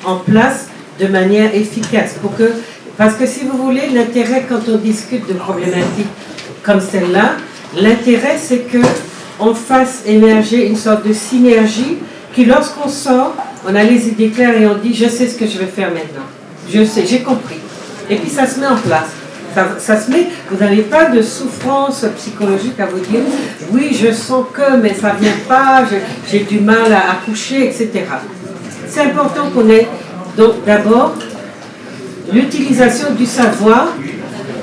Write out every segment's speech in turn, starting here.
en place de manière efficace. Parce que si vous voulez, l'intérêt quand on discute de problématiques comme celle-là, l'intérêt c'est qu'on fasse émerger une sorte de synergie qui, lorsqu'on sort, on a les idées claires et on dit je sais ce que je vais faire maintenant. Je sais, j'ai compris. Et puis ça se met en place. Ça se met, vous n'avez pas de souffrance psychologique à vous dire oui, je sens que, mais ça ne vient pas, j'ai du mal à accoucher, etc. C'est important qu'on ait donc d'abord l'utilisation du savoir.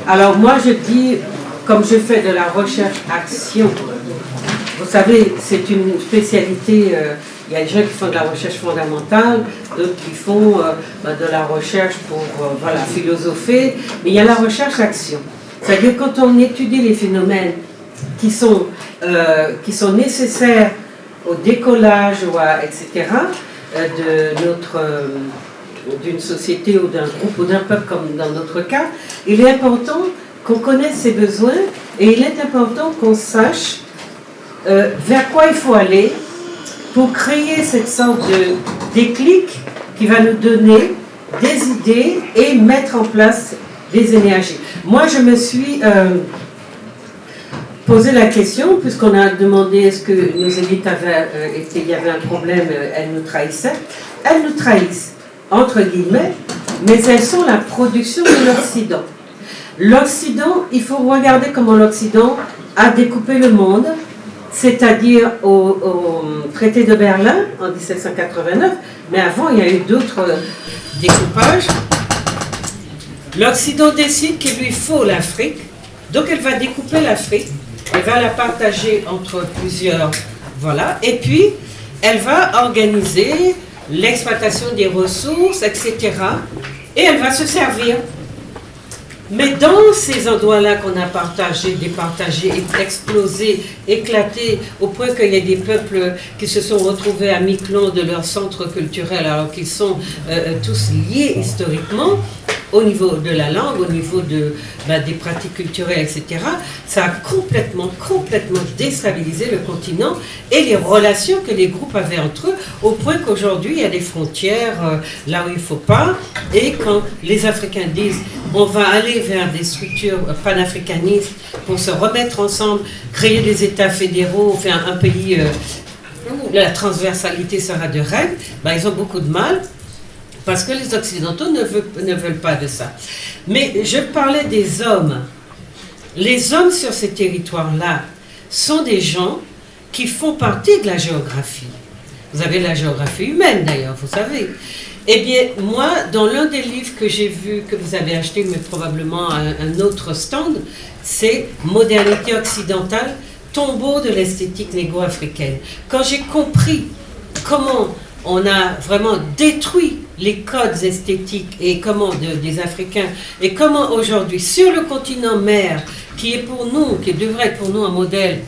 Alors moi je dis, comme je fais de la recherche-action, vous savez, c'est une spécialité, il y a des gens qui font de la recherche fondamentale, d'autres qui font de la recherche pour philosopher, mais il y a la recherche-action. C'est-à-dire quand on étudie les phénomènes qui sont nécessaires au décollage, etc., d'une société ou d'un groupe ou d'un peuple comme dans notre cas, il est important qu'on connaisse ses besoins et il est important qu'on sache vers quoi il faut aller pour créer cette sorte de déclic qui va nous donner des idées et mettre en place des énergies. Moi, je me suis posé la question, puisqu'on a demandé est-ce que nos élites il y avait un problème, elles nous trahissaient. Elles nous trahissent, entre guillemets, mais elles sont la production de l'Occident. L'Occident, il faut regarder comment l'Occident a découpé le monde, c'est-à-dire au traité de Berlin en 1789, mais avant il y a eu d'autres découpages. L'Occident décide qu'il lui faut l'Afrique, donc elle va découper l'Afrique, elle va la partager entre plusieurs, et puis elle va organiser l'exploitation des ressources, etc. Et elle va se servir. Mais dans ces endroits-là qu'on a partagés, départagés, explosés, éclatés, au point qu'il y a des peuples qui se sont retrouvés à mi-clan de leur centre culturel, alors qu'ils sont tous liés historiquement, au niveau de la langue, au niveau des pratiques culturelles, etc., ça a complètement déstabilisé le continent et les relations que les groupes avaient entre eux, au point qu'aujourd'hui, il y a des frontières là où il ne faut pas, et quand les Africains disent on va aller vers des structures panafricanistes pour se remettre ensemble, créer des États fédéraux, faire un pays où la transversalité sera de règle, ils ont beaucoup de mal, parce que les Occidentaux ne veulent pas de ça. Mais je parlais des hommes. Les hommes sur ces territoires-là sont des gens qui font partie de la géographie. Vous avez la géographie humaine d'ailleurs, vous savez. Eh bien, moi, dans l'un des livres que j'ai vu, que vous avez acheté, mais probablement à un autre stand, c'est Modernité occidentale, tombeau de l'esthétique négo-africaine. Quand j'ai compris comment on a vraiment détruit les codes esthétiques et comment des Africains, et comment aujourd'hui, sur le continent mère, qui devrait être pour nous un modèle,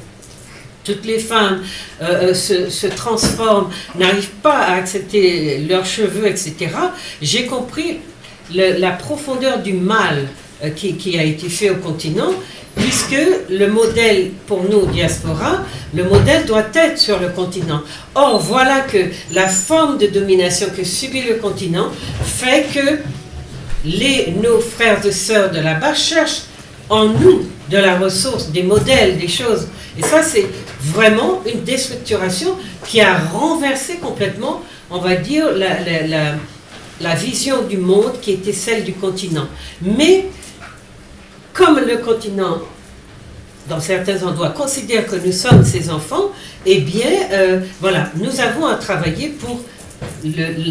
toutes les femmes se transforment, n'arrivent pas à accepter leurs cheveux, etc. J'ai compris la profondeur du mal qui a été fait au continent, puisque le modèle pour nous, diaspora, le modèle doit être sur le continent. Or, voilà que la forme de domination que subit le continent fait que nos frères et sœurs de là-bas cherchent en nous de la ressource, des modèles, des choses. Et ça, c'est vraiment une déstructuration qui a renversé complètement, on va dire, la vision du monde qui était celle du continent. Mais comme le continent, dans certains endroits, considère que nous sommes ses enfants, eh bien, nous avons à travailler pour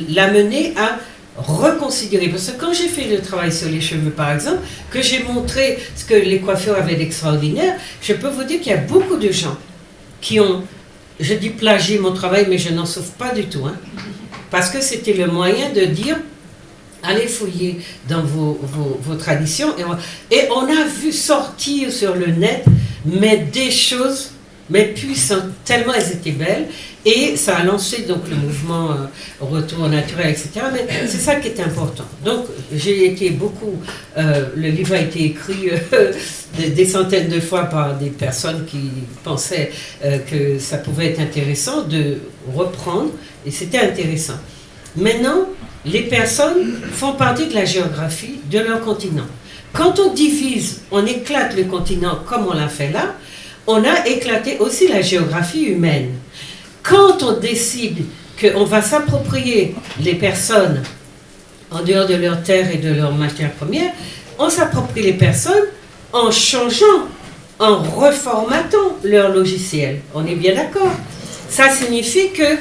l'amener à reconsidérer. Parce que quand j'ai fait le travail sur les cheveux, par exemple, que j'ai montré ce que les coiffeurs avaient d'extraordinaire, je peux vous dire qu'il y a beaucoup de gens qui ont, je dis plagié mon travail, mais je n'en souffre pas du tout, parce que c'était le moyen de dire allez fouiller dans vos traditions. Et on a vu sortir sur le net des choses puissantes, tellement elles étaient belles. Et ça a lancé donc le mouvement retour au naturel, etc. Mais c'est ça qui est important. Donc j'ai été le livre a été écrit des centaines de fois par des personnes qui pensaient que ça pouvait être intéressant de reprendre. Et c'était intéressant. Maintenant, les personnes font partie de la géographie de leur continent. Quand on divise, on éclate le continent comme on l'a fait là, on a éclaté aussi la géographie humaine. Quand on décide qu'on va s'approprier les personnes en dehors de leur terre et de leur matière première, on s'approprie les personnes en changeant, en reformatant leur logiciel. On est bien d'accord? Ça signifie que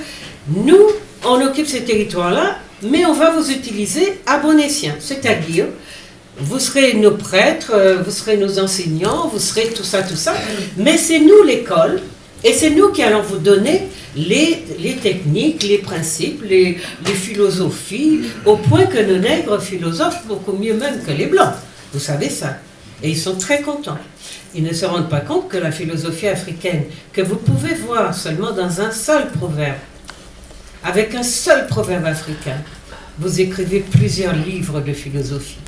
nous, on occupe ces territoires-là, mais on va vous utiliser à bon escient. C'est-à-dire, vous serez nos prêtres, vous serez nos enseignants, vous serez tout ça, mais c'est nous l'école, et c'est nous qui allons vous donner les techniques, les principes, les philosophies, au point que nos nègres philosophent beaucoup mieux même que les blancs. Vous savez ça. Et ils sont très contents. Ils ne se rendent pas compte que la philosophie africaine, que vous pouvez voir seulement dans un seul proverbe, avec un seul proverbe africain, vous écrivez plusieurs livres de philosophie.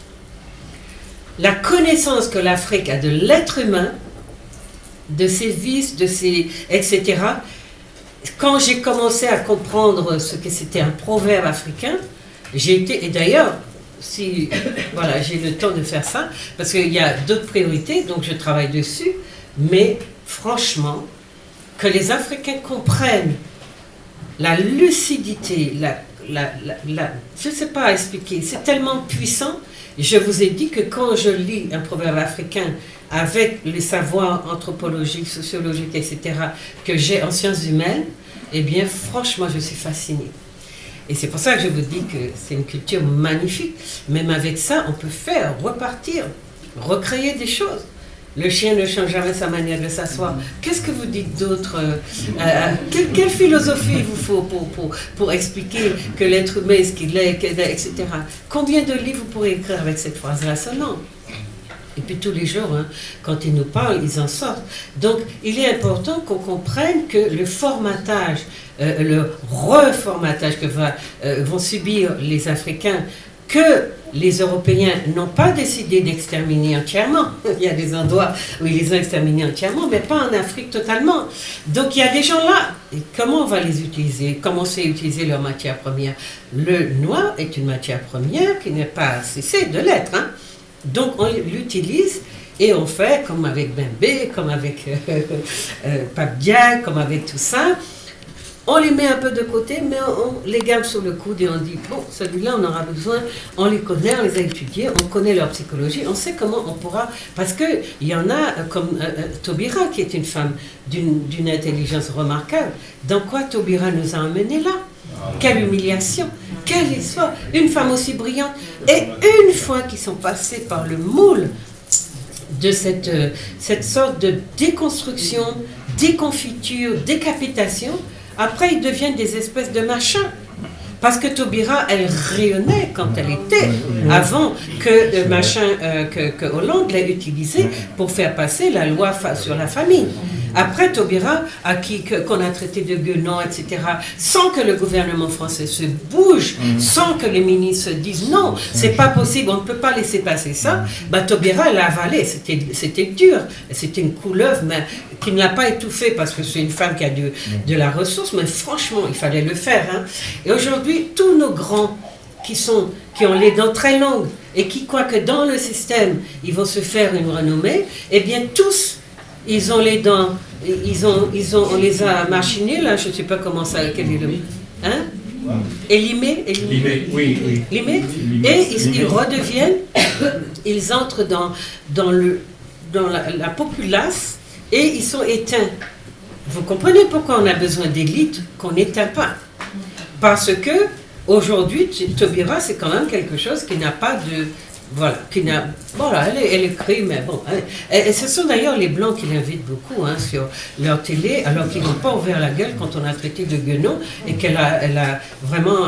La connaissance que l'Afrique a de l'être humain, de ses vices, de ses, etc. Quand j'ai commencé à comprendre ce que c'était un proverbe africain, j'ai été, et d'ailleurs, si voilà, j'ai le temps de faire ça, parce qu'il y a d'autres priorités, donc je travaille dessus, mais franchement, que les Africains comprennent la lucidité, je ne sais pas expliquer, c'est tellement puissant. Je vous ai dit que quand je lis un proverbe africain avec les savoirs anthropologiques, sociologiques, etc., que j'ai en sciences humaines, eh bien, franchement, je suis fascinée. Et c'est pour ça que je vous dis que c'est une culture magnifique. Même avec ça, on peut faire, repartir, recréer des choses. Le chien ne change jamais sa manière de s'asseoir. Qu'est-ce que vous dites d'autre? Quelle philosophie il vous faut pour expliquer que l'être humain est ce qu'il est, etc. Combien de livres vous pourrez écrire avec cette phrase-là seulement? Et puis tous les jours, hein, quand ils nous parlent, ils en sortent. Donc, il est important qu'on comprenne que le formatage, le reformatage que vont subir les Africains, que les Européens n'ont pas décidé d'exterminer entièrement. Il y a des endroits où ils les ont exterminés entièrement, mais pas en Afrique totalement. Donc il y a des gens là. Et comment on va les utiliser? Comment c'est utiliser leur matière première? Le noir est une matière première qui n'est pas cessée de l'être. Hein? Donc on l'utilise et on fait comme avec Bembe, comme avec Pape Diagne, comme avec tout ça. On les met un peu de côté, mais on les garde sur le coude et on dit, bon, celui-là, on aura besoin, on les connaît, on les a étudiés, on connaît leur psychologie, on sait comment on pourra... Parce qu'il y en a, comme Taubira, qui est une femme d'une intelligence remarquable. Dans quoi Taubira nous a emmenés là? Quelle humiliation, quelle histoire! Une femme aussi brillante. Et une fois qu'ils sont passés par le moule de cette sorte de déconstruction, déconfiture, décapitation, après, ils deviennent des espèces de machins. Parce que Taubira, elle rayonnait quand elle était, avant que Hollande l'ait utilisée pour faire passer la loi sur la famille. Après, Taubira, qu'on a traité de guenon, etc., sans que le gouvernement français se bouge, sans que les ministres se disent non, c'est pas possible, on ne peut pas laisser passer ça, Taubira, elle a avalé, c'était dur, c'était une couleuvre, mais qui ne l'a pas étouffée parce que c'est une femme qui a de la ressource, mais franchement, il fallait le faire. Hein. Et aujourd'hui, tous nos grands qui ont les dents très longues et qui croient que dans le système, ils vont se faire une renommée, eh bien tous, ils ont les dents, on les a machinés, là, je ne sais pas comment ça, quel est le... Hein? Élimés, oui. Limés, et ils redeviennent, ils entrent dans la populace et ils sont éteints. Vous comprenez pourquoi on a besoin d'élites qu'on n'éteint pas? Parce que aujourd'hui, Taubira, c'est quand même quelque chose qui n'a pas de... Voilà, elle écrit, mais bon. Et ce sont d'ailleurs les Blancs qui l'invitent beaucoup hein, sur leur télé, alors qu'ils n'ont pas ouvert la gueule quand on a traité de guenon et qu'elle a vraiment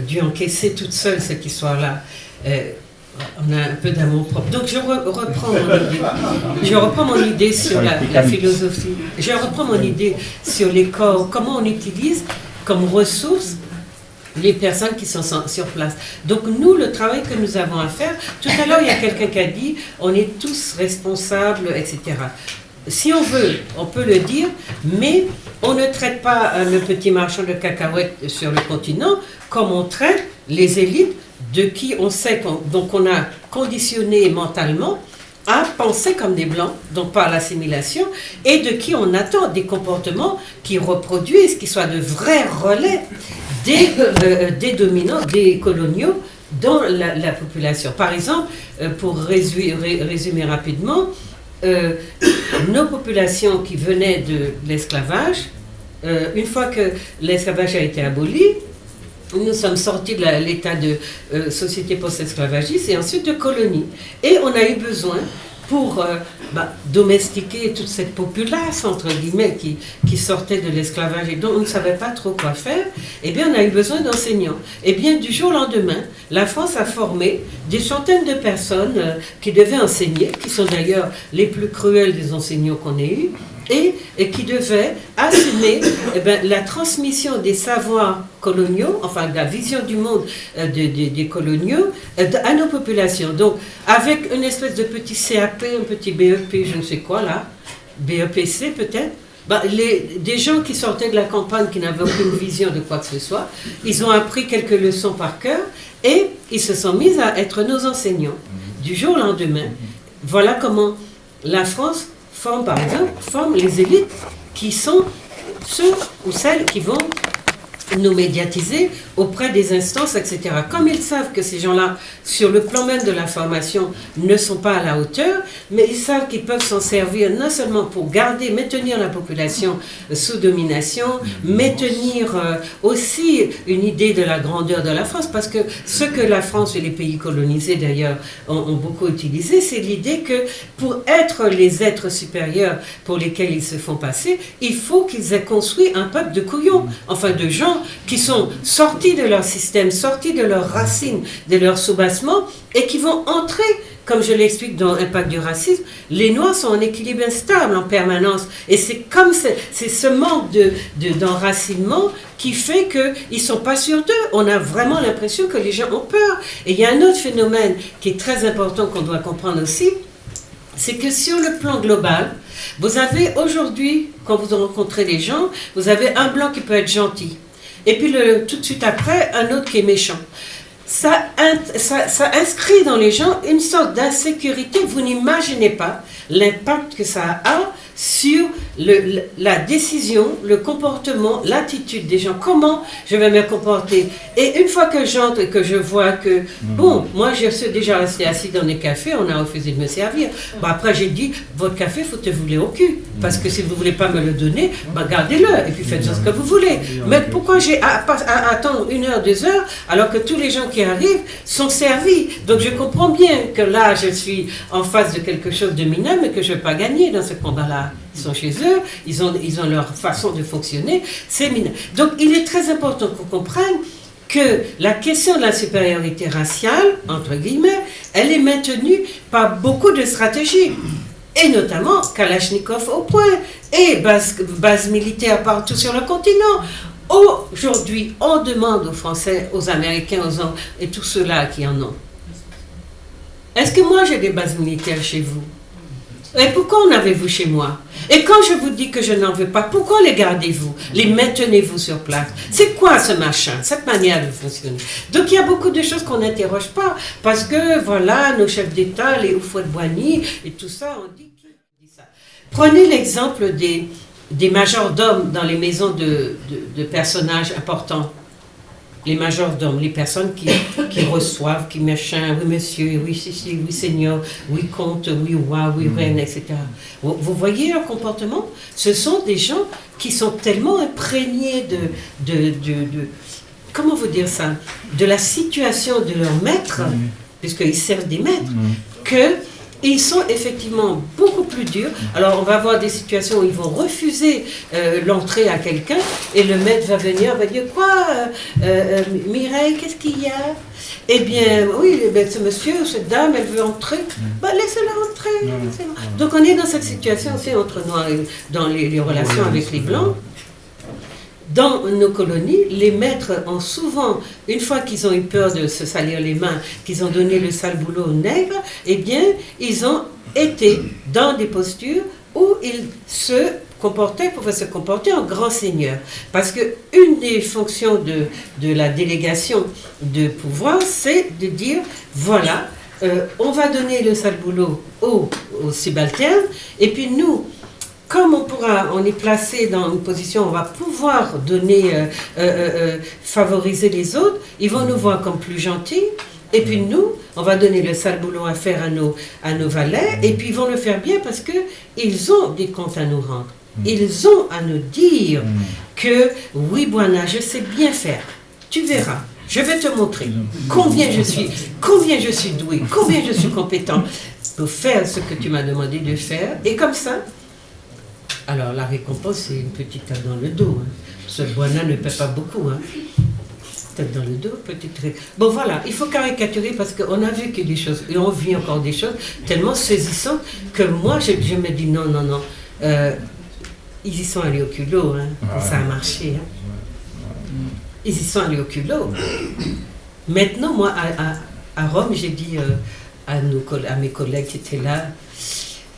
dû encaisser toute seule cette histoire-là. On a un peu d'amour propre. Donc je reprends mon idée sur la philosophie. Je reprends mon idée sur les corps, comment on utilise comme ressources les personnes qui sont sur place. Donc nous, le travail que nous avons à faire, tout à l'heure il y a quelqu'un qui a dit, on est tous responsables, etc. Si on veut, on peut le dire, mais on ne traite pas le petit marchand de cacahuètes sur le continent comme on traite les élites de qui on sait donc on a conditionné mentalement à penser comme des blancs, donc par l'assimilation, et de qui on attend des comportements qui reproduisent, qui soient de vrais relais des dominants, des coloniaux dans la population. Par exemple, pour résumer rapidement, nos populations qui venaient de l'esclavage, une fois que l'esclavage a été aboli, nous sommes sortis de l'état de société post-esclavagiste et ensuite de colonie. Et on a eu besoin, pour domestiquer toute cette populace, entre guillemets, qui sortait de l'esclavage et dont on ne savait pas trop quoi faire, eh bien, on a eu besoin d'enseignants. Eh bien, du jour au lendemain, la France a formé des centaines de personnes qui devaient enseigner, qui sont d'ailleurs les plus cruels des enseignants qu'on ait eus, et qui devaient assumer la transmission des savoirs coloniaux, enfin de la vision du monde des coloniaux, à nos populations. Donc, avec une espèce de petit CAP, un petit BEP, je ne sais quoi là, BEPC peut-être, des gens qui sortaient de la campagne, qui n'avaient aucune vision de quoi que ce soit, ils ont appris quelques leçons par cœur et ils se sont mis à être nos enseignants. Du jour au lendemain, voilà comment la France par exemple, forment les élites qui sont ceux ou celles qui vont nous médiatiser auprès des instances, etc. Comme ils savent que ces gens-là, sur le plan même de la formation, ne sont pas à la hauteur, mais ils savent qu'ils peuvent s'en servir non seulement pour maintenir la population sous domination, maintenir aussi une idée de la grandeur de la France, parce que ce que la France et les pays colonisés d'ailleurs ont beaucoup utilisé, c'est l'idée que pour être les êtres supérieurs pour lesquels ils se font passer, il faut qu'ils aient construit un peuple de couillons, enfin de gens qui sont sortis de leur système, sortis de leurs racines, de leur soubassement, et qui vont entrer, comme je l'explique dans Impact du racisme, les Noirs sont en équilibre instable en permanence. Et c'est ce manque d'enracinement qui fait qu'ils ne sont pas sûrs d'eux. On a vraiment l'impression que les gens ont peur. Et il y a un autre phénomène qui est très important qu'on doit comprendre aussi, c'est que sur le plan global, vous avez aujourd'hui, quand vous rencontrez des gens, vous avez un blanc qui peut être gentil. Et puis tout de suite après, un autre qui est méchant. Ça inscrit dans les gens une sorte d'insécurité. Vous n'imaginez pas l'impact que ça a sur la décision, le comportement, l'attitude des gens. Comment je vais me comporter? Et une fois que j'entre et que je vois que, bon, moi je suis déjà resté assis dans des cafés, on a refusé de me servir. Bon, après j'ai dit, votre café, foutez-vous-le au cul. Parce que si vous ne voulez pas me le donner, gardez-le et puis faites-en ce que vous voulez. Mais pourquoi j'ai à attendre 1 heure, 2 heures, alors que tous les gens qui arrivent sont servis? Donc je comprends bien que là, je suis en face de quelque chose de mineur, mais que je ne vais pas gagner dans ce combat-là. Ils sont chez eux, ils ont leur façon de fonctionner, c'est mineur. Donc il est très important qu'on comprenne que la question de la supériorité raciale, entre guillemets, elle est maintenue par beaucoup de stratégies. Et notamment Kalachnikov au point, et base militaire partout sur le continent. Aujourd'hui, on demande aux Français, aux Américains, aux Anglais, et tous ceux-là qui en ont. Est-ce que moi j'ai des bases militaires chez vous? Et pourquoi en avez-vous chez moi? Et quand je vous dis que je n'en veux pas, pourquoi les gardez-vous? Les maintenez-vous sur place? C'est quoi ce machin, cette manière de fonctionner? Donc il y a beaucoup de choses qu'on n'interroge pas, parce que voilà, nos chefs d'État, les Houphouët-Boigny et tout ça, on dit qui dit ça. Prenez l'exemple des majordomes dans les maisons de personnages importants. Les majordomes, les personnes qui reçoivent, qui machin, oui monsieur, oui si, oui seigneur, oui comte, oui roi, oui reine, etc. Vous voyez leur comportement? Ce sont des gens qui sont tellement imprégnés de comment vous dire ça, de la situation de leur maître, puisqu'ils servent des maîtres, que ils sont effectivement beaucoup plus durs. Alors, on va avoir des situations où ils vont refuser l'entrée à quelqu'un et le maître va venir, va dire quoi, Mireille, qu'est-ce qu'il y a? Eh bien, oui, ce monsieur, cette dame, elle veut entrer. Laissez-la entrer. Donc, on est dans cette situation aussi entre Noirs et dans les relations avec les Blancs. Dans nos colonies, les maîtres ont souvent, une fois qu'ils ont eu peur de se salir les mains, qu'ils ont donné le sale boulot aux nègres, eh bien, ils ont été dans des postures où ils se pouvaient se comporter en grand seigneur. Parce que une des fonctions de la délégation de pouvoir, c'est de dire, voilà, on va donner le sale boulot aux subalternes, et puis nous, comme on est placé dans une position où on va pouvoir donner, favoriser les autres, ils vont nous voir comme plus gentils, et puis nous, on va donner le sale boulot à faire à nos valets, et puis ils vont le faire bien parce qu'ils ont des comptes à nous rendre. Ils ont à nous dire que, oui, Bwana, je sais bien faire. Tu verras. Je vais te montrer combien je suis doué, combien je suis compétent pour faire ce que tu m'as demandé de faire. Et comme ça, alors la récompense, c'est une petite tape dans le dos. Hein. Ce Bwana ne paie pas beaucoup. Hein. Tête dans le dos, petite... Bon voilà, il faut caricaturer parce qu'on a vu que des choses, et on vit encore des choses tellement saisissantes que moi, je me dis non. Ils y sont allés au culot, hein, ça a marché. Hein. Ils y sont allés au culot. Maintenant, moi, à Rome, j'ai dit à mes collègues qui étaient là,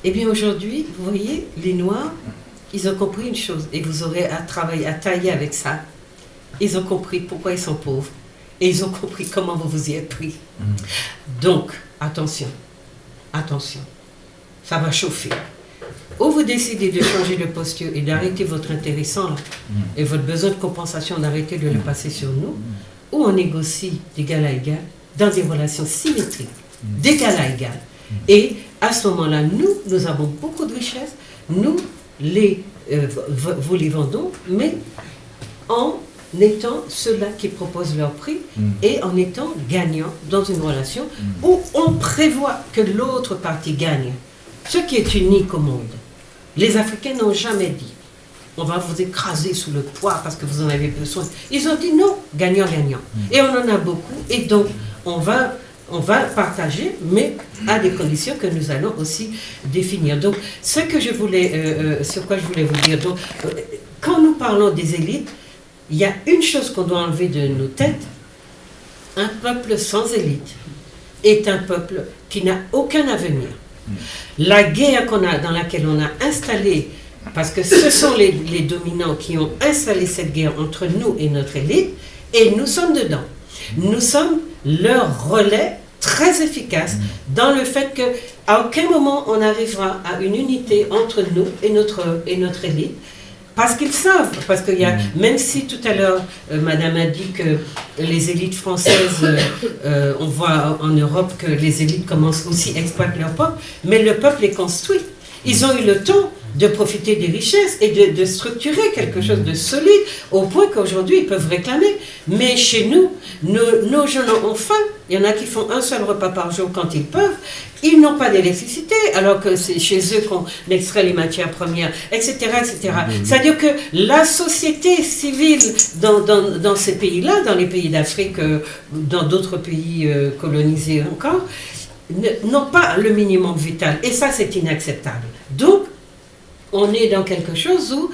eh bien aujourd'hui, vous voyez, les Noirs, ils ont compris une chose, et vous aurez à travailler, à tailler avec ça. Ils ont compris pourquoi ils sont pauvres, et ils ont compris comment vous vous y êtes pris. Donc, attention, ça va chauffer. Ou vous décidez de changer de posture et d'arrêter votre intéressant et votre besoin de compensation, d'arrêter de le passer sur nous, ou on négocie d'égal à égal dans des relations symétriques, d'égal à égal. Et à ce moment-là, nous avons beaucoup de richesses, nous vous les vendons, mais en étant ceux-là qui proposent leur prix et en étant gagnants dans une relation où on prévoit que l'autre partie gagne. Ce qui est unique au monde. Les Africains n'ont jamais dit on va vous écraser sous le poids parce que vous en avez besoin. Ils ont dit non, gagnant-gagnant. Et on en a beaucoup. Et donc, on va partager, mais à des conditions que nous allons aussi définir. Donc, sur quoi je voulais vous dire, donc, quand nous parlons des élites, il y a une chose qu'on doit enlever de nos têtes. Un peuple sans élite est un peuple qui n'a aucun avenir. La guerre dans laquelle on a installé, parce que ce sont les dominants qui ont installé cette guerre entre nous et notre élite, et nous sommes dedans. Nous sommes leur relais très efficace dans le fait qu'à aucun moment on arrivera à une unité entre nous et notre élite. Parce qu'ils savent, parce qu'il y a, même si tout à l'heure, Madame a dit que les élites françaises, on voit en Europe que les élites commencent aussi à exploiter leur peuple, mais le peuple est construit. Ils ont eu le temps de profiter des richesses et de structurer quelque chose de solide au point qu'aujourd'hui ils peuvent réclamer. Mais chez nous, nos jeunes ont faim. Il y en a qui font un seul repas par jour quand ils peuvent. Ils n'ont pas d'électricité alors que c'est chez eux qu'on extrait les matières premières, etc. etc. C'est-à-dire que la société civile dans ces pays-là, dans les pays d'Afrique, dans d'autres pays colonisés encore, n'ont pas le minimum vital. Et ça, c'est inacceptable. Donc, on est dans quelque chose où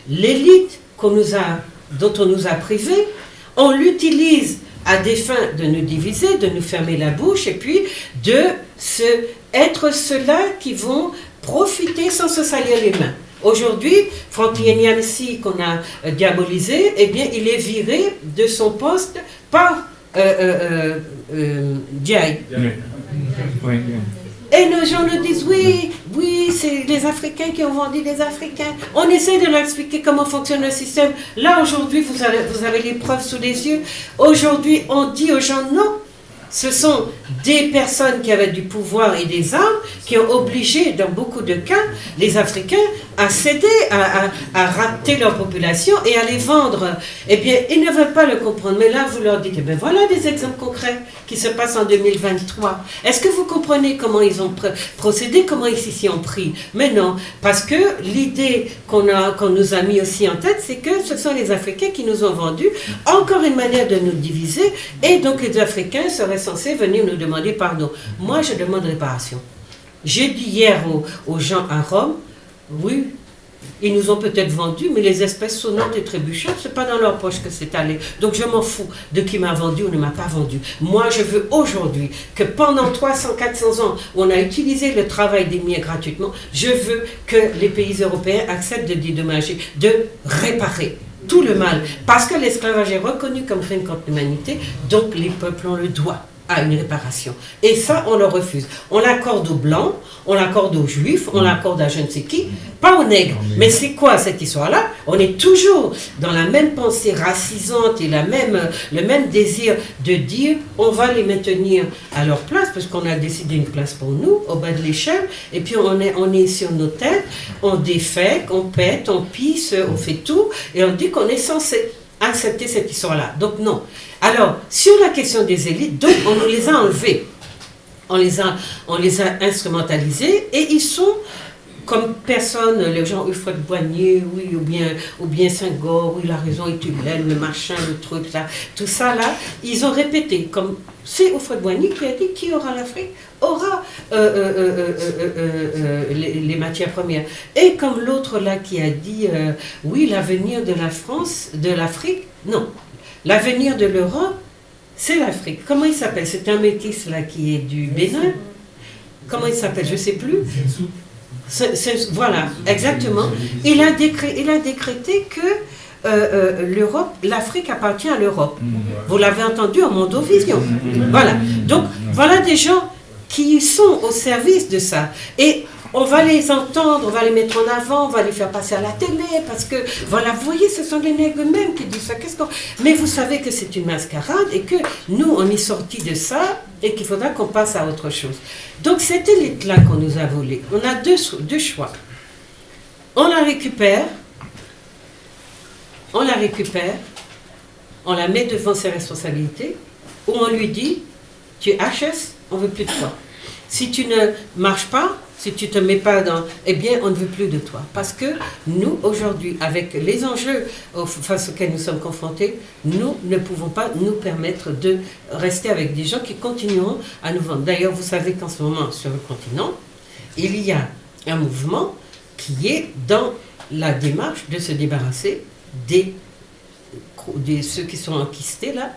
l'élite dont on nous a privés, on l'utilise à des fins de nous diviser, de nous fermer la bouche, et puis être ceux-là qui vont profiter sans se salir les mains. Aujourd'hui, Franklin Nyamsi, qu'on a diabolisé, eh bien, il est viré de son poste par Diaye. Oui. Et nos gens nous disent, oui, c'est les Africains qui ont vendu les Africains. On essaie de leur expliquer comment fonctionne le système. Là, aujourd'hui, vous avez les preuves sous les yeux. Aujourd'hui, on dit aux gens, non, ce sont des personnes qui avaient du pouvoir et des armes qui ont obligé, dans beaucoup de cas, les Africains à céder, à rapter leur population et à les vendre. Eh bien, ils ne veulent pas le comprendre. Mais là, vous leur dites, eh bien, voilà des exemples concrets qui se passent en 2023. Est-ce que vous comprenez comment ils ont procédé, comment ils s'y ont pris? Mais non, parce que l'idée qu'on nous a mis aussi en tête, c'est que ce sont les Africains qui nous ont vendu encore une manière de nous diviser, et donc les Africains seraient censés venir nous demander pardon. Moi, je demande réparation. J'ai dit hier aux gens à Rome, oui, Ils nous ont peut-être vendu, mais les espèces sonnantes et trébuchantes, c'est pas dans leur poche que c'est allé. Donc je m'en fous de qui m'a vendu ou ne m'a pas vendu. Moi, je veux aujourd'hui que pendant 300, 400 ans, où on a utilisé le travail des miens gratuitement, je veux que les pays européens acceptent de dédommager, de réparer tout le mal. Parce que l'esclavage est reconnu comme crime contre l'humanité, donc les peuples ont le droit à une réparation. Et ça, on le refuse. On l'accorde aux Blancs, on l'accorde aux Juifs, on l'accorde à je ne sais qui, pas aux nègres. Mais c'est quoi cette histoire-là? On est toujours dans la même pensée racisante et le même désir de dire on va les maintenir à leur place, parce qu'on a décidé une place pour nous, au bas de l'échelle, et puis on est sur nos têtes, on défèque, on pète, on pisse, on fait tout, et on dit qu'on est censé accepter cette histoire-là. Donc non. Alors, sur la question des élites, donc on nous les a enlevés. On les a instrumentalisés et ils sont comme personne, les gens Houphouët-Boigny, oui, ou bien Senghor, oui, la raison est humaine, le machin, le truc, là, tout ça là, ils ont répété, comme c'est Houphouët-Boigny qui a dit qui aura l'Afrique aura les matières premières. Et comme l'autre là qui a dit oui, l'avenir de la France, de l'Afrique, non. L'avenir de l'Europe, c'est l'Afrique. Comment il s'appelle? C'est un métis là qui est du Bénin. Comment il s'appelle? Je ne sais plus. Voilà, exactement. Il a décrété que l'Europe, l'Afrique appartient à l'Europe. Vous l'avez entendu en Mondovision. Voilà. Donc, voilà des gens qui sont au service de ça. Et on va les entendre, on va les mettre en avant, on va les faire passer à la télé, parce que, voilà, vous voyez, ce sont les nègres eux-mêmes qui disent ça. Mais vous savez que c'est une mascarade et que nous, on est sortis de ça et qu'il faudra qu'on passe à autre chose. Donc, cette élite-là qu'on nous a volée, on a deux choix. On la récupère, on la met devant ses responsabilités, ou on lui dit, tu es HS, on ne veut plus de toi. Si tu ne marches pas, si tu ne te mets pas dans... Eh bien, on ne veut plus de toi. Parce que nous, aujourd'hui, avec les enjeux face auxquels nous sommes confrontés, nous ne pouvons pas nous permettre de rester avec des gens qui continueront à nous vendre. D'ailleurs, vous savez qu'en ce moment, sur le continent, il y a un mouvement qui est dans la démarche de se débarrasser de ceux qui sont enquistés là,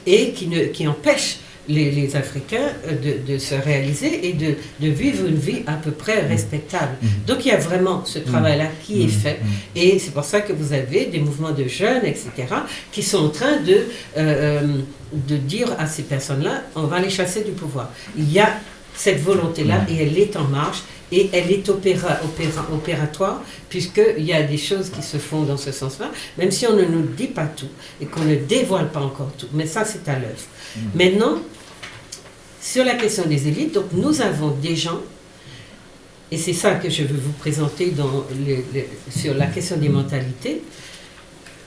et qui empêchent les Africains de se réaliser et de vivre une vie à peu près respectable. Donc il y a vraiment ce travail-là qui est fait, et c'est pour ça que vous avez des mouvements de jeunes, etc., qui sont en train de dire à ces personnes-là, on va les chasser du pouvoir. Il y a cette volonté-là et elle est en marche et elle est opératoire, puisqu'il y a des choses qui se font dans ce sens-là, même si on ne nous dit pas tout et qu'on ne dévoile pas encore tout. Mais ça, c'est à l'œuvre. Maintenant, sur la question des élites, donc nous avons des gens, et c'est ça que je veux vous présenter sur la question des mentalités.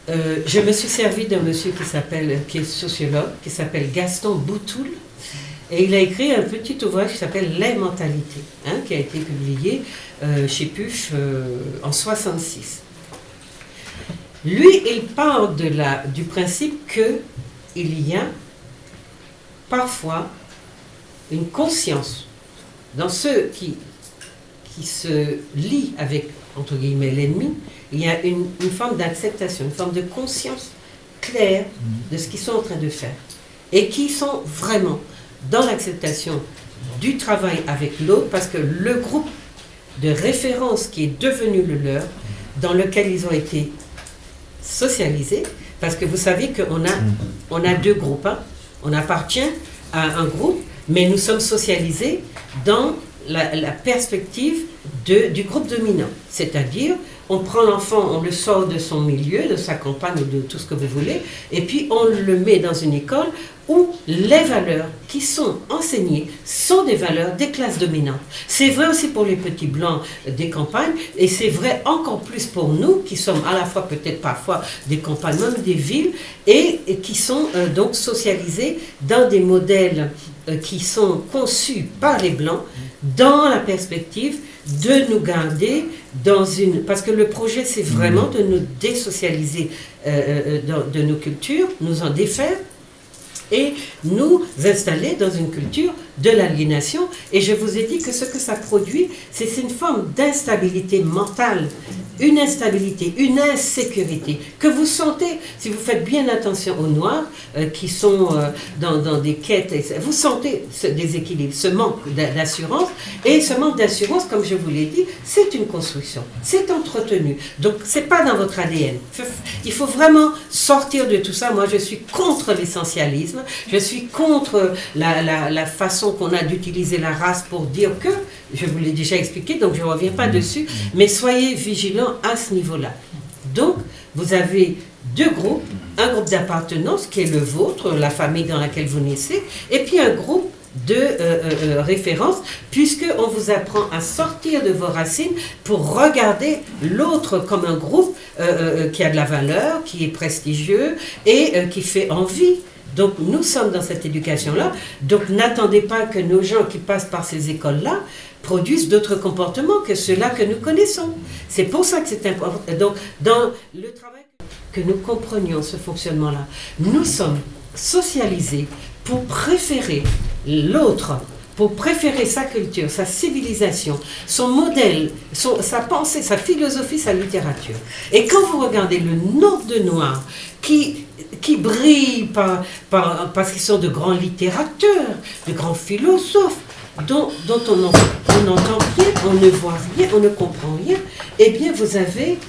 Je me suis servi d'un monsieur qui est sociologue, qui s'appelle Gaston Boutoul, et il a écrit un petit ouvrage qui s'appelle Les mentalités, qui a été publié chez PUF en 1966. Lui, il parle du principe qu'il y a parfois une conscience dans ceux qui se lient avec, entre guillemets, l'ennemi. Il y a une forme d'acceptation, une forme de conscience claire de ce qu'ils sont en train de faire, et qui sont vraiment dans l'acceptation du travail avec l'autre, parce que le groupe de référence qui est devenu le leur, dans lequel ils ont été socialisés, parce que vous savez qu'on a deux groupes, on appartient à un groupe, mais nous sommes socialisés dans la perspective du groupe dominant, c'est-à-dire on prend l'enfant, on le sort de son milieu, de sa campagne, de tout ce que vous voulez, et puis on le met dans une école où les valeurs qui sont enseignées sont des valeurs des classes dominantes. C'est vrai aussi pour les petits blancs des campagnes, et c'est vrai encore plus pour nous qui sommes à la fois peut-être parfois des campagnes, même des villes, et qui sont donc socialisés dans des modèles qui sont conçus par les blancs dans la perspective de nous garder parce que le projet c'est vraiment de nous désocialiser de nos cultures, nous en défaire et nous installer dans une culture de l'aliénation. Et je vous ai dit que ce que ça produit, c'est une forme d'instabilité mentale, une instabilité, une insécurité que vous sentez si vous faites bien attention aux Noirs qui sont dans des quêtes. Vous sentez ce déséquilibre, ce manque d'assurance. Et ce manque d'assurance, comme je vous l'ai dit, c'est une construction, c'est entretenu. Donc, ce n'est pas dans votre ADN. Il faut vraiment sortir de tout ça. Moi, je suis contre l'essentialisme, je suis contre la façon qu'on a d'utiliser la race pour dire que, je vous l'ai déjà expliqué, donc je ne reviens pas dessus, mais soyez vigilants à ce niveau-là. Donc, vous avez deux groupes, un groupe d'appartenance qui est le vôtre, la famille dans laquelle vous naissez, et puis un groupe de référence, puisqu'on vous apprend à sortir de vos racines pour regarder l'autre comme un groupe qui a de la valeur, qui est prestigieux et qui fait envie. Donc nous sommes dans cette éducation-là, donc n'attendez pas que nos gens qui passent par ces écoles-là produisent d'autres comportements que ceux-là que nous connaissons. C'est pour ça que c'est important. Donc dans le travail que nous comprenions ce fonctionnement-là, nous sommes socialisés pour préférer l'autre, pour préférer sa culture, sa civilisation, son modèle, sa pensée, sa philosophie, sa littérature. Et quand vous regardez le nombre de Noirs qui brillent parce qu'ils sont de grands littérateurs, de grands philosophes, dont on n'entend rien, on ne voit rien, on ne comprend rien, eh bien vous avez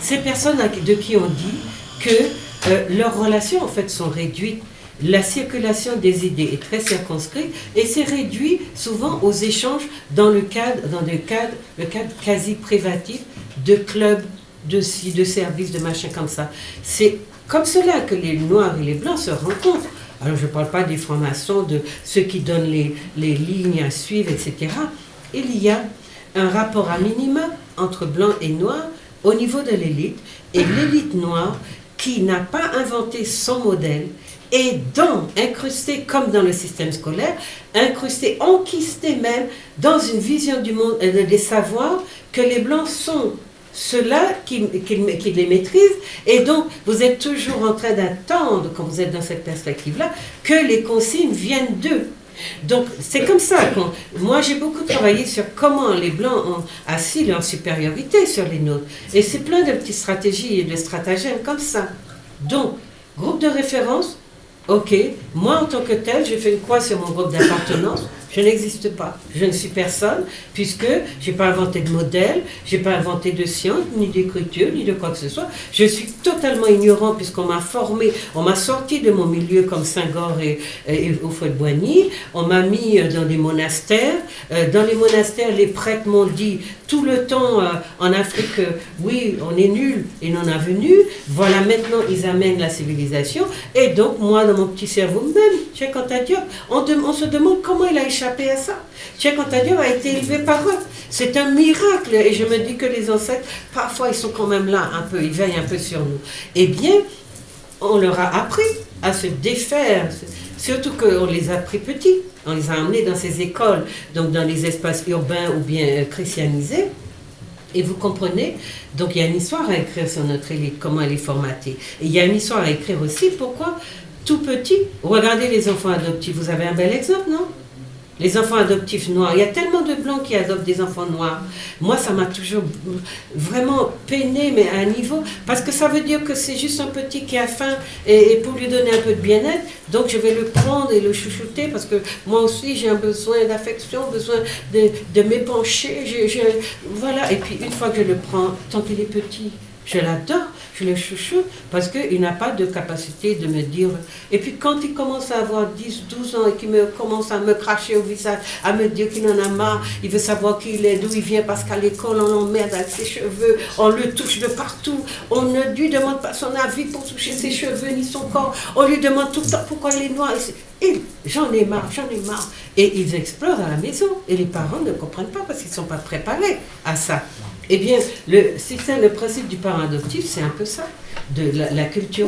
ces personnes de qui on dit que leurs relations en fait sont réduites. La circulation des idées est très circonscrite et c'est réduit souvent aux échanges dans le cadre quasi privatif de clubs, de services, de machins comme ça. C'est comme cela que les Noirs et les Blancs se rencontrent. Alors je ne parle pas des francs-maçons, de ceux qui donnent les lignes à suivre, etc. Il y a un rapport à minima entre Blancs et Noirs au niveau de l'élite, et l'élite noire qui n'a pas inventé son modèle, et incrusté comme dans le système scolaire, incrusté, enquisté même dans une vision du monde et des savoirs que les Blancs sont ceux-là qui les maîtrisent, et donc vous êtes toujours en train d'attendre, quand vous êtes dans cette perspective-là, que les consignes viennent d'eux. Donc c'est comme ça moi j'ai beaucoup travaillé sur comment les Blancs ont assis leur supériorité sur les nôtres, et c'est plein de petites stratégies et de stratagèmes comme ça. Donc, groupe de référence, ok, moi en tant que tel, je fais une croix sur mon groupe d'appartenance. Je n'existe pas. Je ne suis personne, puisque je n'ai pas inventé de modèle, je n'ai pas inventé de science, ni d'écriture, ni de quoi que ce soit. Je suis totalement ignorant, puisqu'on m'a formé, on m'a sorti de mon milieu comme Saint-Gor et Houphouët-Boigny, on m'a mis dans des monastères. Dans les monastères, les prêtres m'ont dit tout le temps en Afrique, oui, on est nul et non avenu. Voilà, maintenant, ils amènent la civilisation. Et donc, moi, dans mon petit cerveau, même, Cheikh Anta Diop, on se demande comment il a échappé à ça. Cheikh Anta Diop a été élevé par eux. C'est un miracle. Et je me dis que les ancêtres, parfois, ils sont quand même là un peu, ils veillent un peu sur nous. Eh bien, on leur a appris à se défaire, surtout qu'on les a pris petits. On les a emmenés dans ces écoles, donc dans les espaces urbains ou bien christianisés. Et vous comprenez, donc il y a une histoire à écrire sur notre élite, comment elle est formatée. Et il y a une histoire à écrire aussi, pourquoi tout petit, regardez les enfants adoptifs, vous avez un bel exemple, non? Les enfants adoptifs noirs, il y a tellement de Blancs qui adoptent des enfants noirs. Moi, ça m'a toujours vraiment peiné, mais à un niveau, parce que ça veut dire que c'est juste un petit qui a faim, et pour lui donner un peu de bien-être, donc je vais le prendre et le chouchouter, parce que moi aussi, j'ai un besoin d'affection, besoin de m'épancher, voilà. Et puis, une fois que je le prends, tant qu'il est petit, je l'adore, je le chouchoute, parce qu'il n'a pas de capacité de me dire... Et puis quand il commence à avoir 10, 12 ans et qu'il commence à me cracher au visage, à me dire qu'il en a marre, il veut savoir qui il est, d'où il vient, parce qu'à l'école, on l'emmerde avec ses cheveux, on le touche de partout, on ne lui demande pas son avis pour toucher ses cheveux ni son corps, on lui demande tout le temps pourquoi il est noir. Et j'en ai marre. Et ils explosent à la maison, et les parents ne comprennent pas parce qu'ils ne sont pas préparés à ça. Eh bien, le principe du parent adoptif, c'est un peu ça, de la culture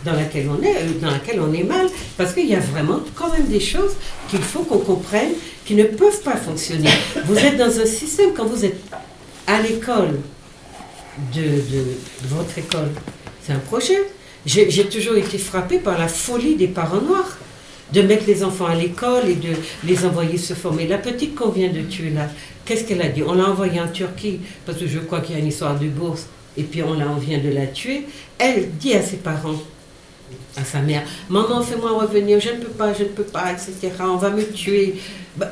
dans laquelle on est mal, parce qu'il y a vraiment quand même des choses qu'il faut qu'on comprenne, qui ne peuvent pas fonctionner. Vous êtes dans un système, quand vous êtes à l'école de votre école, c'est un projet. J'ai toujours été frappée par la folie des parents noirs. de mettre les enfants à l'école et de les envoyer se former. La petite qu'on vient de tuer là, qu'est-ce qu'elle a dit? On l'a envoyée en Turquie, parce que je crois qu'il y a une histoire de bourse, et puis on vient de la tuer. Elle dit à ses parents, à sa mère, maman, fais-moi revenir, je ne peux pas, etc. On va me tuer.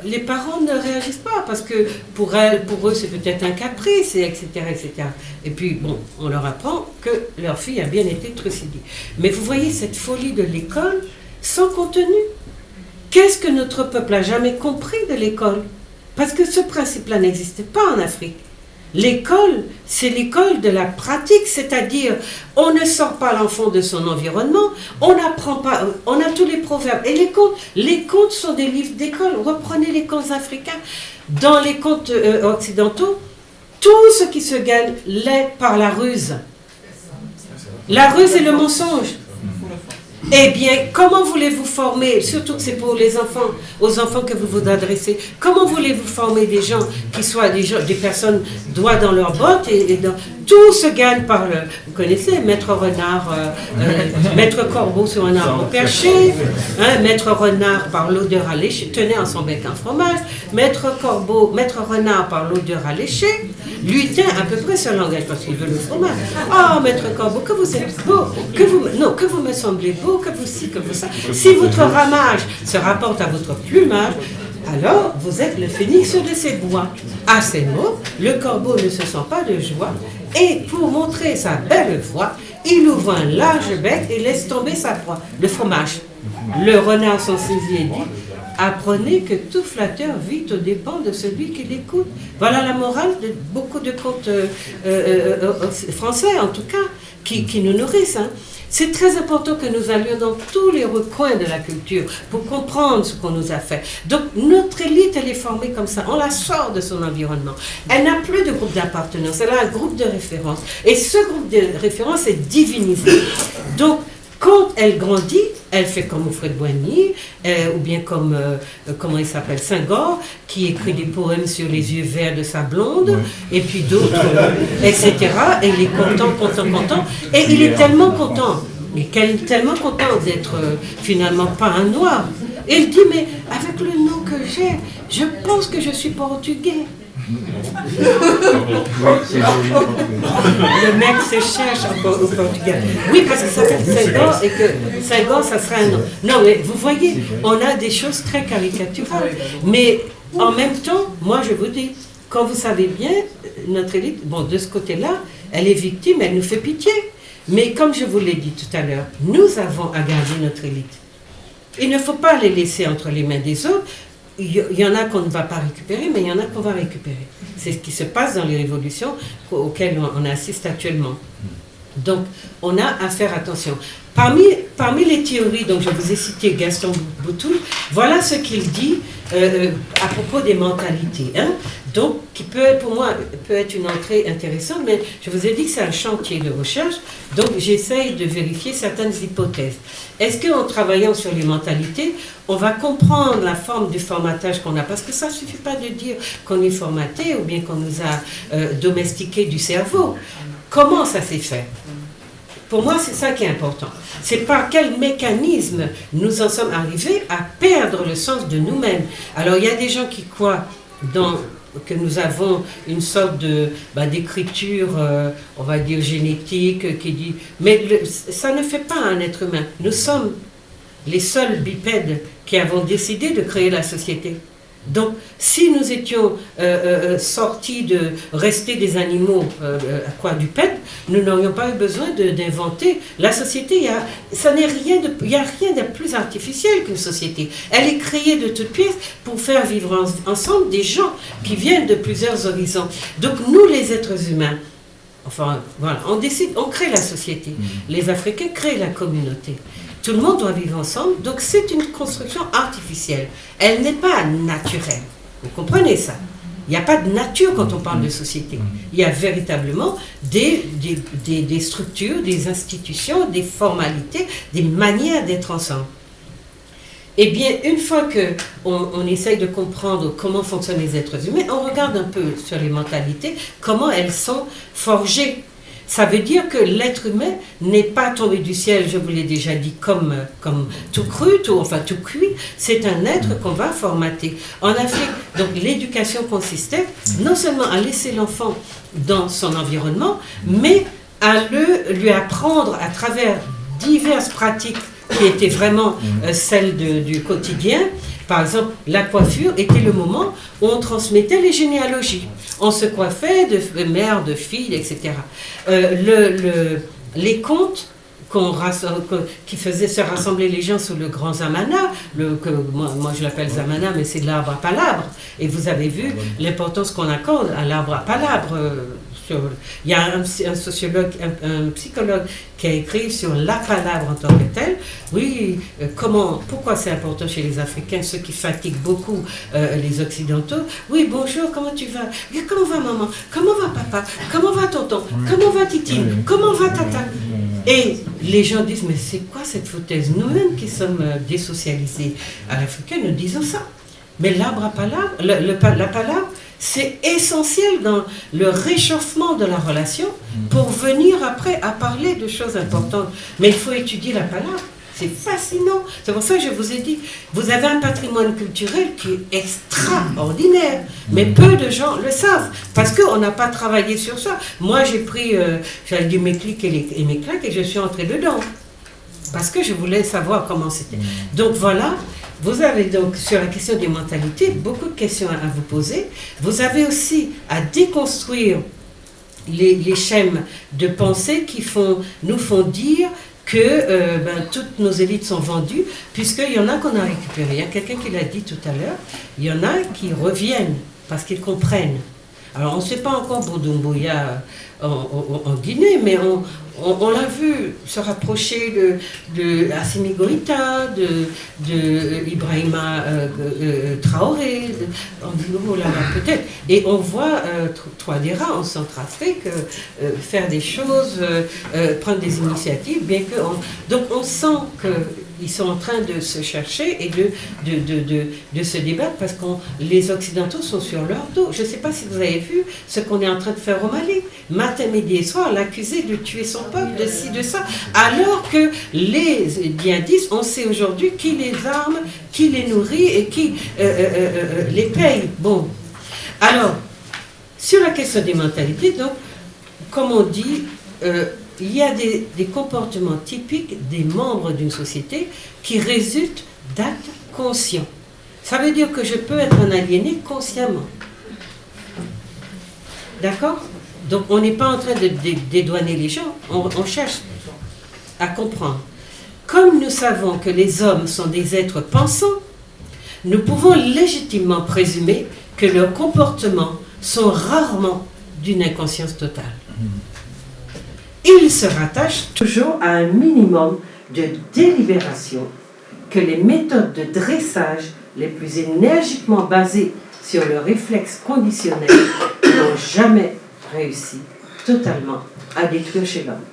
Les parents ne réagissent pas parce que pour eux, c'est peut-être un caprice, etc., etc. Et puis, bon, on leur apprend que leur fille a bien été trucidée. Mais vous voyez cette folie de l'école sans contenu. Qu'est-ce que notre peuple n'a jamais compris de l'école? Parce que ce principe-là n'existait pas en Afrique. L'école, c'est l'école de la pratique, c'est-à-dire on ne sort pas l'enfant de son environnement, on n'apprend pas, on a tous les proverbes. Et les contes sont des livres d'école. Reprenez les contes africains. Dans les contes occidentaux, tout ce qui se gagne l'est par la ruse. La ruse et le mensonge. Eh bien, comment voulez-vous former, surtout que c'est pour les enfants, aux enfants que vous vous adressez, comment voulez-vous former des gens qui soient des personnes doigts dans leurs bottes tout se gagne par le, vous connaissez, Maître Renard, Maître Corbeau sur un arbre perché, Maître Renard par l'odeur alléchée, tenait en son bec un fromage, Maître Renard par l'odeur alléchée, lutin à peu près ce langage parce qu'il veut le fromage. Oh, Maître Corbeau, que vous êtes beau, que vous me semblez beau, que vous ci, que vous ça. Si votre ramage se rapporte à votre plumage, alors vous êtes le phénix de ces bois. À ces mots, le corbeau ne se sent pas de joie, et pour montrer sa belle voix, il ouvre un large bec et laisse tomber sa proie, le fromage. Le renard s'en saisit et dit: apprenez que tout flatteur vit aux dépens de celui qui l'écoute. Voilà la morale de beaucoup de contes français, en tout cas, qui nous nourrissent. C'est très important que nous allions dans tous les recoins de la culture pour comprendre ce qu'on nous a fait. Donc notre élite, elle est formée comme ça. On la sort de son environnement. Elle n'a plus de groupe d'appartenance, elle a un groupe de référence. Et ce groupe de référence est divinisé. Donc quand elle grandit, elle fait comme Alfred Boigny, ou bien comme, comment il s'appelle, Senghor, qui écrit des poèmes sur les yeux verts de sa blonde, et puis d'autres, etc. Et il est content. Et il est tellement content, d'être finalement pas un noir. Et il dit, mais avec le nom que j'ai, je pense que je suis portugais. Le mec se cherche au Portugal. Oui, parce que ça fait Senghor et que Senghor, ça sera un nom. Non, mais vous voyez, on a des choses très caricaturales. Mais en même temps, moi je vous dis, quand vous savez bien, notre élite, bon, de ce côté-là, elle est victime, elle nous fait pitié. Mais comme je vous l'ai dit tout à l'heure, nous avons à garder notre élite. Il ne faut pas les laisser entre les mains des autres. Il y en a qu'on ne va pas récupérer, mais il y en a qu'on va récupérer. C'est ce qui se passe dans les révolutions auxquelles on assiste actuellement. Donc, on a à faire attention. Parmi les théories, donc je vous ai cité Gaston Boutoul, voilà ce qu'il dit à propos des mentalités. Donc, qui peut, pour moi, peut être une entrée intéressante, mais je vous ai dit que c'est un chantier de recherche, donc j'essaye de vérifier certaines hypothèses. Est-ce qu'en travaillant sur les mentalités, on va comprendre la forme du formatage qu'on a? Parce que ça ne suffit pas de dire qu'on est formaté ou bien qu'on nous a domestiqué du cerveau. Comment ça s'est fait? Pour moi, c'est ça qui est important. C'est par quel mécanisme nous en sommes arrivés à perdre le sens de nous-mêmes. Alors, il y a des gens qui croient que nous avons une sorte d'écriture, on va dire génétique, qui dit... Mais ça ne fait pas un être humain. Nous sommes les seuls bipèdes qui avons décidé de créer la société. Donc, si nous étions sortis de rester des animaux quadrupèdes, nous n'aurions pas eu besoin d'inventer la société. Il n'y a rien de plus artificiel qu'une société. Elle est créée de toutes pièces pour faire vivre ensemble des gens qui viennent de plusieurs horizons. Donc, nous, les êtres humains, enfin, voilà, on crée la société. Les Africains créent la communauté. Tout le monde doit vivre ensemble, donc c'est une construction artificielle. Elle n'est pas naturelle. Vous comprenez ça? Il n'y a pas de nature quand on parle de société. Il y a véritablement des structures, des institutions, des formalités, des manières d'être ensemble. Eh bien, une fois qu'on essaye de comprendre comment fonctionnent les êtres humains, on regarde un peu sur les mentalités, comment elles sont forgées. Ça veut dire que l'être humain n'est pas tombé du ciel, je vous l'ai déjà dit, comme tout cru, tout cuit. C'est un être qu'on va formater. En Afrique, donc l'éducation consistait non seulement à laisser l'enfant dans son environnement, mais à lui apprendre à travers diverses pratiques qui étaient vraiment celles du quotidien. Par exemple, la coiffure était le moment où on transmettait les généalogies. On se coiffait de mère, de fille, etc. Les contes qui faisaient se rassembler les gens sous le grand zamana, moi je l'appelle zamana, mais c'est de l'arbre à palabre. Et vous avez vu l'importance qu'on accorde à l'arbre à palabre. Il y a un sociologue, un psychologue qui a écrit sur la palabre en tant que telle. Oui, pourquoi c'est important chez les Africains, ceux qui fatiguent beaucoup les Occidentaux. Oui, bonjour, comment tu vas? Comment va maman? Comment va papa? Comment va tonton? Comment va Titine? Comment va tata? Et les gens disent, mais c'est quoi cette foutaise? Nous-mêmes qui sommes désocialisés à l'Africain, nous disons ça. Mais l'arbre à palabre, la palabre, c'est essentiel dans le réchauffement de la relation pour venir après à parler de choses importantes. Mais il faut étudier la palabre. C'est fascinant. C'est pour ça que je vous ai dit, vous avez un patrimoine culturel qui est extraordinaire. Mais peu de gens le savent. Parce qu'on n'a pas travaillé sur ça. Moi, j'ai pris, j'allais dire mes clics et mes claques et je suis entrée dedans. Parce que je voulais savoir comment c'était. Donc voilà. Vous avez donc, sur la question des mentalités, beaucoup de questions à vous poser. Vous avez aussi à déconstruire les schèmes de pensée qui nous font dire que toutes nos élites sont vendues, puisqu'il y en a qu'on a récupérées. Il y a quelqu'un qui l'a dit tout à l'heure, il y en a qui reviennent parce qu'ils comprennent. Alors on ne sait pas encore Boudoumbouya en Guinée, mais on l'a vu se rapprocher de Assimi Goïta, de Ibrahima Traoré, on dit oh là là peut-être, et on voit Touadéra en Centrafrique faire des choses, prendre des initiatives, bien que donc on sent qu'ils sont en train de se chercher et de se débattre parce que les Occidentaux sont sur leur dos. Je ne sais pas si vous avez vu ce qu'on est en train de faire au Mali. Matin, midi et soir, l'accusé de tuer son peuple, de ci, de ça, alors que les djihadistes, on sait aujourd'hui qui les arme, qui les nourrit et qui les paye. Bon. Alors, sur la question des mentalités, donc, comme on dit, il y a des comportements typiques des membres d'une société qui résultent d'actes conscients. Ça veut dire que je peux être un aliéné consciemment. D'accord? Donc on n'est pas en train de dédouaner les gens, on cherche à comprendre. Comme nous savons que les hommes sont des êtres pensants, nous pouvons légitimement présumer que leurs comportements sont rarement d'une inconscience totale. Ils se rattachent toujours à un minimum de délibération que les méthodes de dressage les plus énergiquement basées sur le réflexe conditionnel n'ont jamais réussi totalement à détruire chez l'homme.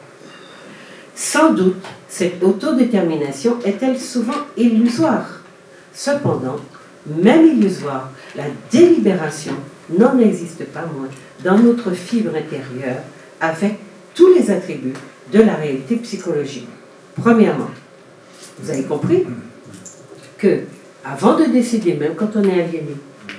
Sans doute, cette autodétermination est-elle souvent illusoire. Cependant, même illusoire, la délibération n'en existe pas moins dans notre fibre intérieure avec tous les attributs de la réalité psychologique. Premièrement, vous avez compris que avant de décider, même quand on est aliéné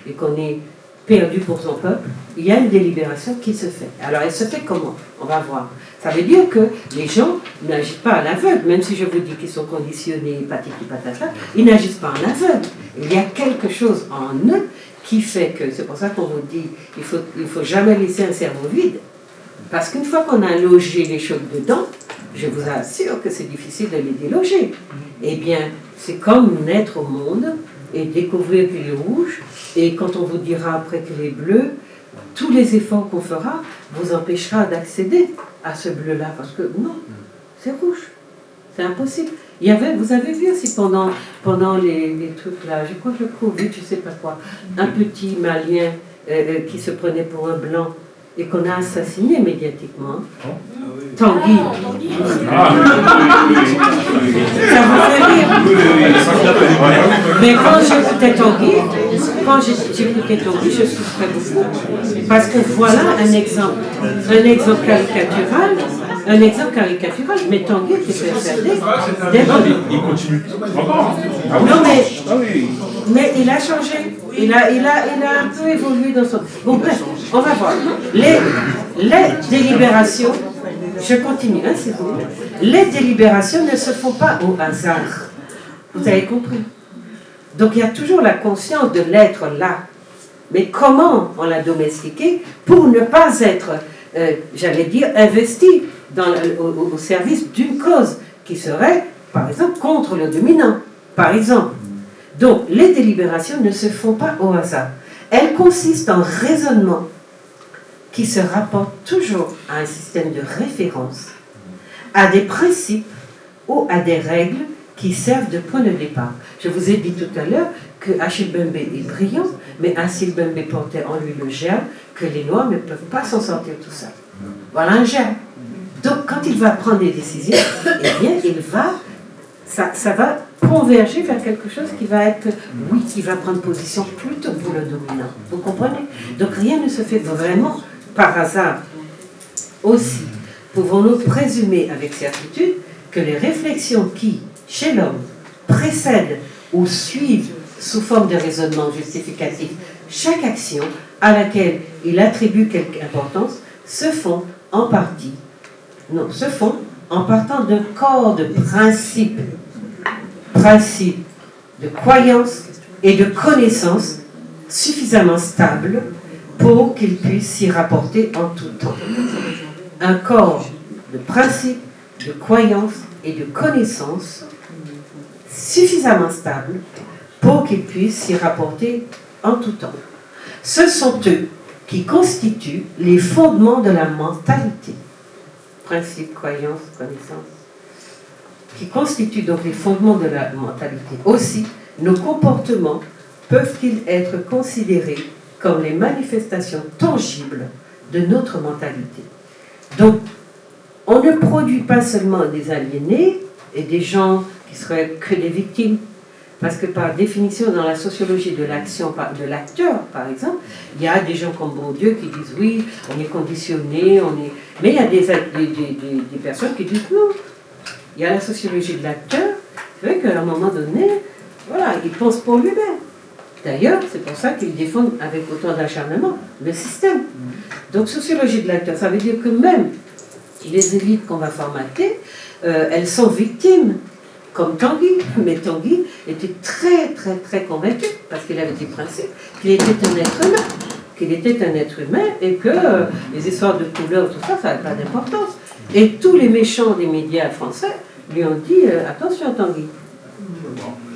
et qu'on est perdu pour son peuple, il y a une délibération qui se fait. Alors elle se fait comment? On va voir. Ça veut dire que les gens n'agissent pas à l'aveugle, même si je vous dis qu'ils sont conditionnés, patati patata, ils n'agissent pas en aveugle. Il y a quelque chose en eux qui fait que, c'est pour ça qu'on vous dit, il faut jamais laisser un cerveau vide. Parce qu'une fois qu'on a logé les choses dedans, je vous assure que c'est difficile de les déloger. Eh bien, c'est comme naître au monde et découvrir qu'il est rouge, et quand on vous dira après qu'il est bleu, tous les efforts qu'on fera vous empêchera d'accéder à ce bleu-là, parce que non, c'est rouge, c'est impossible. Vous avez vu aussi pendant les trucs là, je crois que le Covid, je sais pas quoi, un petit Malien qui se prenait pour un blanc et qu'on a assassiné médiatiquement. Tanguy. Ça vous fait rire. Mais quand j'écoutais Tanguy, quand j'écoutais Tanguy, je souffrais beaucoup. Parce que voilà un exemple caricatural, mais Tanguy était persuadé d'être... Il continue. Non, mais il a changé. Il a un peu évolué dans son... Bon, bref, on va voir. Les délibérations, je continue, hein, c'est bon. Les délibérations ne se font pas au hasard. Vous avez compris? Donc il y a toujours la conscience de l'être là. Mais comment on l'a domestiqué pour ne pas être, j'allais dire, investi au service d'une cause qui serait, par exemple, contre le dominant, par exemple. Donc les délibérations ne se font pas au hasard. Elles consistent en raisonnement qui se rapporte toujours à un système de référence, à des principes ou à des règles qui servent de point de départ. Je vous ai dit tout à l'heure que Achille Mbembe est brillant, mais Achille Mbembe portait en lui le germe que les Noirs ne peuvent pas s'en sortir tout seuls. Voilà un germe. Donc quand il va prendre des décisions, eh bien ça va converger vers quelque chose qui va être, oui, qui va prendre position plutôt pour le dominant. Vous comprenez? Donc rien ne se fait vraiment par hasard. Aussi, pouvons-nous présumer avec certitude que les réflexions qui, chez l'homme, précèdent ou suivent sous forme de raisonnement justificatif chaque action à laquelle il attribue quelque importance se font en partant d'un corps de principes, de croyances et de connaissances suffisamment stables pour qu'ils puissent s'y rapporter en tout temps. Un corps de principes, de croyances et de connaissances suffisamment stable pour qu'ils puissent s'y rapporter en tout temps. Ce sont eux qui constituent les fondements de la mentalité. Principes, croyances, connaissances. Qui constituent donc les fondements de la mentalité. Aussi, nos comportements peuvent-ils être considérés comme les manifestations tangibles de notre mentalité. Donc, on ne produit pas seulement des aliénés et des gens qui seraient que des victimes, parce que par définition, dans la sociologie de l'action de l'acteur, par exemple, il y a des gens comme Bourdieu qui disent oui, on est conditionné, mais il y a des personnes qui disent non. Il y a la sociologie de l'acteur, c'est vrai qu'à un moment donné, voilà, il pense pour lui-même. D'ailleurs, c'est pour ça qu'ils défendent avec autant d'acharnement le système. Donc, sociologie de l'acteur, ça veut dire que même les élites qu'on va formater, elles sont victimes, comme Tanguy. Mais Tanguy était très, très, très convaincu, parce qu'il avait des principes, qu'il était un être humain, et que les histoires de couleur, tout ça, ça n'avait pas d'importance. Et tous les méchants des médias français lui ont dit attention Tanguy,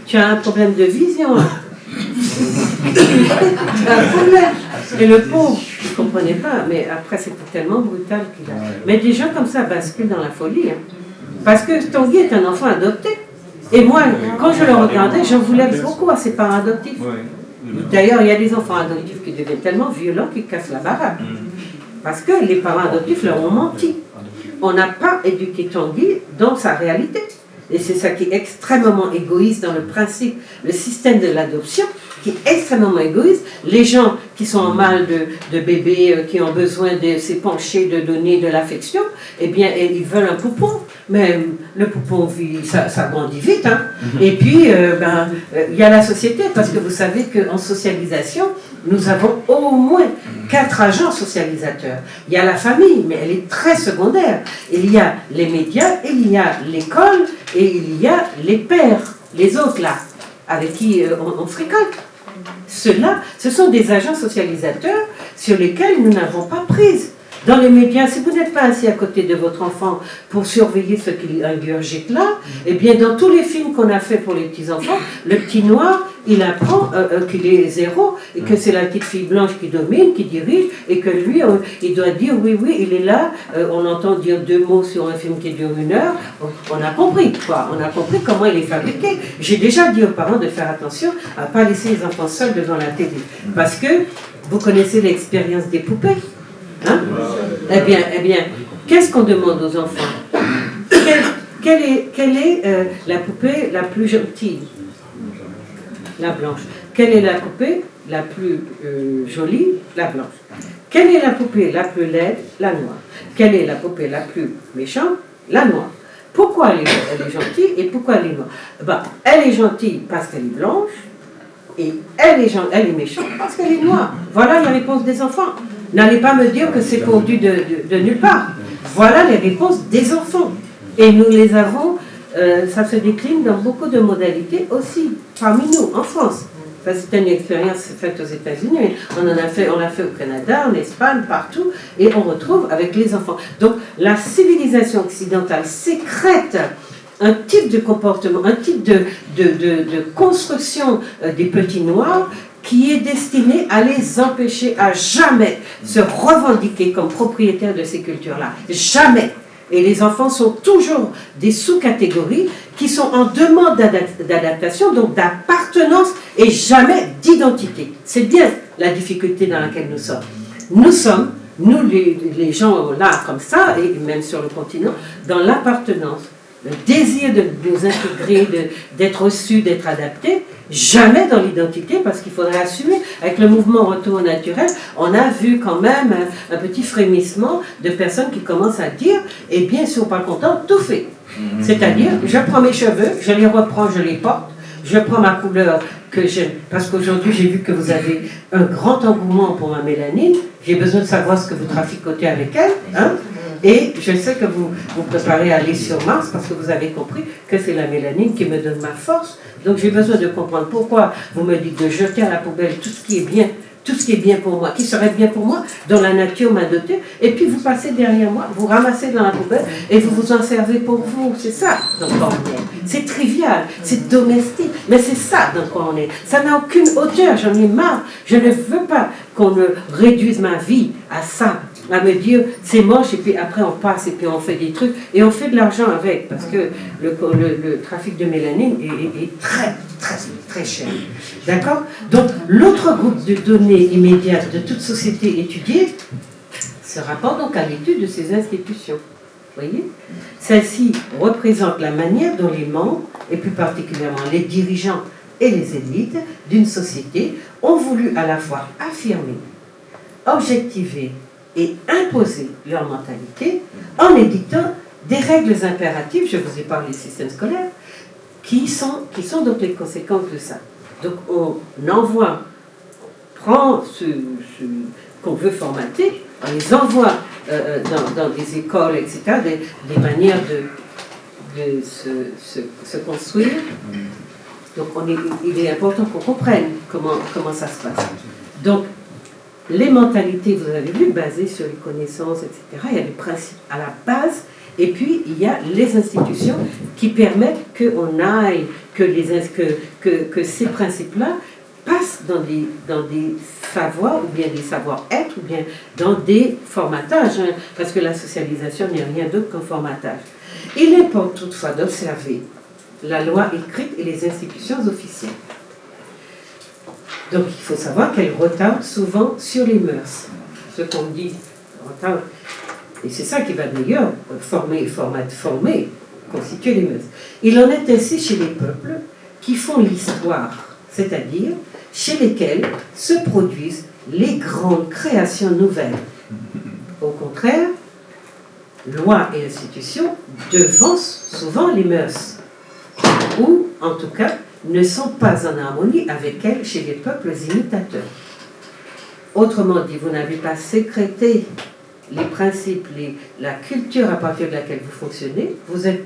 tu as un problème de vision là. Un problème. Et le pauvre, il ne comprenait pas, mais après c'était tellement brutal qu'il a. Mais des gens comme ça basculent dans la folie. Hein. Parce que Tanguy est un enfant adopté. Et moi, quand je le regardais, j'en voulais beaucoup à ses parents adoptifs. D'ailleurs, il y a des enfants adoptifs qui deviennent tellement violents qu'ils cassent la baraque. Parce que les parents adoptifs leur ont menti. On n'a pas éduqué Tanguy dans sa réalité. Et c'est ça qui est extrêmement égoïste dans le principe, le système de l'adoption, qui est extrêmement égoïste. Les gens qui sont en mal de bébés, qui ont besoin de s'épancher, de donner de l'affection, eh bien, ils veulent un poupon. Mais le poupon, ça grandit vite. Hein. Et puis, il y a la société, parce que vous savez qu'en socialisation, nous avons au moins 4 agents socialisateurs. Il y a la famille, mais elle est très secondaire. Il y a les médias, il y a l'école, et il y a les pères, les autres là, avec qui on fréquente. Ceux-là, ce sont des agents socialisateurs sur lesquels nous n'avons pas prise. Dans les médias, si vous n'êtes pas assis à côté de votre enfant pour surveiller ce qu'il ingurgite là, eh bien dans tous les films qu'on a fait pour les petits-enfants, le petit noir, il apprend qu'il est zéro, et que c'est la petite fille blanche qui domine, qui dirige, et que lui, il doit dire oui, il est là, on entend dire 2 mots sur un film qui dure 1 heure, on a compris, quoi, on a compris comment il est fabriqué. J'ai déjà dit aux parents de faire attention à ne pas laisser les enfants seuls devant la télé, parce que vous connaissez l'expérience des poupées. Hein? Eh bien, qu'est-ce qu'on demande aux enfants? Quelle est la poupée la plus gentille? La blanche. Quelle est la poupée la plus jolie? La blanche. Quelle est la poupée la plus laide? La noire. Quelle est la poupée la plus méchante? La noire. Pourquoi elle est gentille et pourquoi elle est noire? Ben, elle est gentille parce qu'elle est blanche et elle est méchante parce qu'elle est noire. Voilà la réponse des enfants. N'allez pas me dire que c'est pondu de nulle part. Voilà les réponses des enfants. Et nous les avons, ça se décline dans beaucoup de modalités aussi, parmi nous, en France. Enfin, c'est une expérience faite aux États-Unis, on l'a fait au Canada, en Espagne, partout, et on retrouve avec les enfants. Donc la civilisation occidentale sécrète un type de comportement, un type de construction des petits noirs qui est destiné à les empêcher à jamais se revendiquer comme propriétaires de ces cultures-là. Jamais. Et les enfants sont toujours des sous-catégories qui sont en demande d'adaptation, donc d'appartenance et jamais d'identité. C'est bien la difficulté dans laquelle nous sommes. Nous les gens là comme ça, et même sur le continent, dans l'appartenance, le désir de nous intégrer, d'être reçus, d'être adaptés, jamais dans l'identité, parce qu'il faudrait assumer. Avec le mouvement retour au naturel, on a vu quand même un petit frémissement de personnes qui commencent à dire, eh bien, si on n'est pas content, tout fait. C'est-à-dire, je prends mes cheveux, je les reprends, je les porte, je prends ma couleur que j'aime, parce qu'aujourd'hui j'ai vu que vous avez un grand engouement pour ma mélanine, j'ai besoin de savoir ce que vous traficotez avec elle, hein? Et je sais que vous vous préparez à aller sur Mars parce que vous avez compris que c'est la mélanine qui me donne ma force. Donc j'ai besoin de comprendre pourquoi vous me dites de jeter à la poubelle tout ce qui est bien, tout ce qui est bien pour moi, qui serait bien pour moi, dont la nature m'a doté, et puis vous passez derrière moi, vous ramassez dans la poubelle et vous vous en servez pour vous. C'est ça dans quoi on est. C'est trivial, c'est domestique, mais c'est ça dans quoi on est. Ça n'a aucune hauteur, j'en ai marre. Je ne veux pas qu'on me réduise ma vie à ça, à me dire c'est moche et puis après on passe et puis on fait des trucs et on fait de l'argent avec parce que le trafic de mélanine est très très très cher. D'accord? Donc l'autre groupe de données immédiates de toute société étudiée se rapporte donc à l'étude de ces institutions. Voyez? Celle-ci représente la manière dont les membres, et plus particulièrement les dirigeants et les élites d'une société ont voulu à la fois affirmer, objectiver et imposer leur mentalité en édictant des règles impératives, je vous ai parlé du système scolaire, qui sont donc les conséquences de ça. Donc on envoie, on prend ce qu'on veut formater, on les envoie dans des écoles, etc., des manières de se construire. Donc il est important qu'on comprenne comment ça se passe. Donc les mentalités, vous avez vu, basées sur les connaissances, etc., il y a des principes à la base, et puis il y a les institutions qui permettent qu'on aille, que ces principes-là passent dans des savoirs, ou bien des savoir-être, ou bien dans des formatages, hein, parce que la socialisation n'est rien d'autre qu'un formatage. Il importe toutefois d'observer la loi écrite et les institutions officielles. Donc il faut savoir qu'elles retardent souvent sur les mœurs. Ce qu'on dit, retarde. Et c'est ça qui va d'ailleurs former, constituer les mœurs. Il en est ainsi chez les peuples qui font l'histoire, c'est-à-dire chez lesquels se produisent les grandes créations nouvelles. Au contraire, lois et institutions devancent souvent les mœurs, ou en tout cas ne sont pas en harmonie avec elles chez les peuples imitateurs. Autrement dit, vous n'avez pas sécrété les principes, la culture à partir de laquelle vous fonctionnez, vous êtes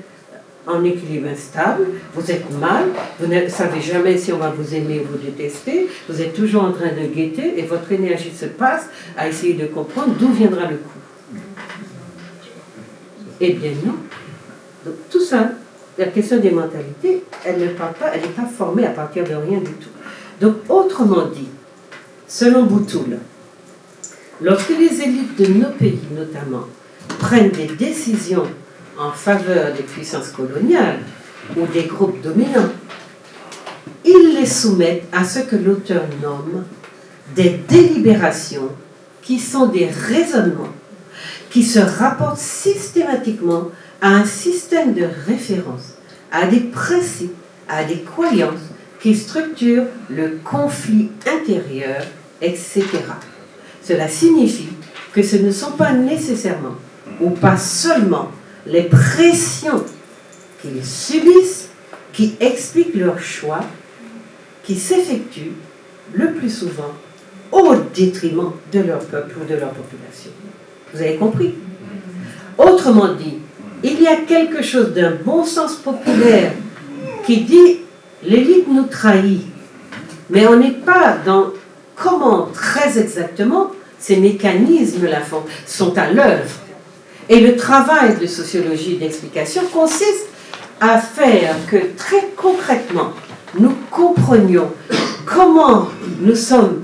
en équilibre instable, vous êtes mal, vous ne savez jamais si on va vous aimer ou vous détester, vous êtes toujours en train de guetter et votre énergie se passe à essayer de comprendre d'où viendra le coup. Eh bien non. Donc tout ça, la question des mentalités, elle ne parle pas, elle n'est pas formée à partir de rien du tout. Donc autrement dit, selon Boutoul, lorsque les élites de nos pays notamment prennent des décisions en faveur des puissances coloniales ou des groupes dominants, ils les soumettent à ce que l'auteur nomme des délibérations qui sont des raisonnements qui se rapportent systématiquement à un système de référence, à des principes, à des croyances qui structurent le conflit intérieur, etc. Cela signifie que ce ne sont pas nécessairement ou pas seulement les pressions qu'ils subissent qui expliquent leurs choix qui s'effectuent le plus souvent au détriment de leur peuple ou de leur population. Vous avez compris? Autrement dit, il y a quelque chose d'un bon sens populaire qui dit l'élite nous trahit, mais on n'est pas dans comment très exactement ces mécanismes-là sont à l'œuvre. Et le travail de sociologie d'explication consiste à faire que très concrètement, nous comprenions comment nous sommes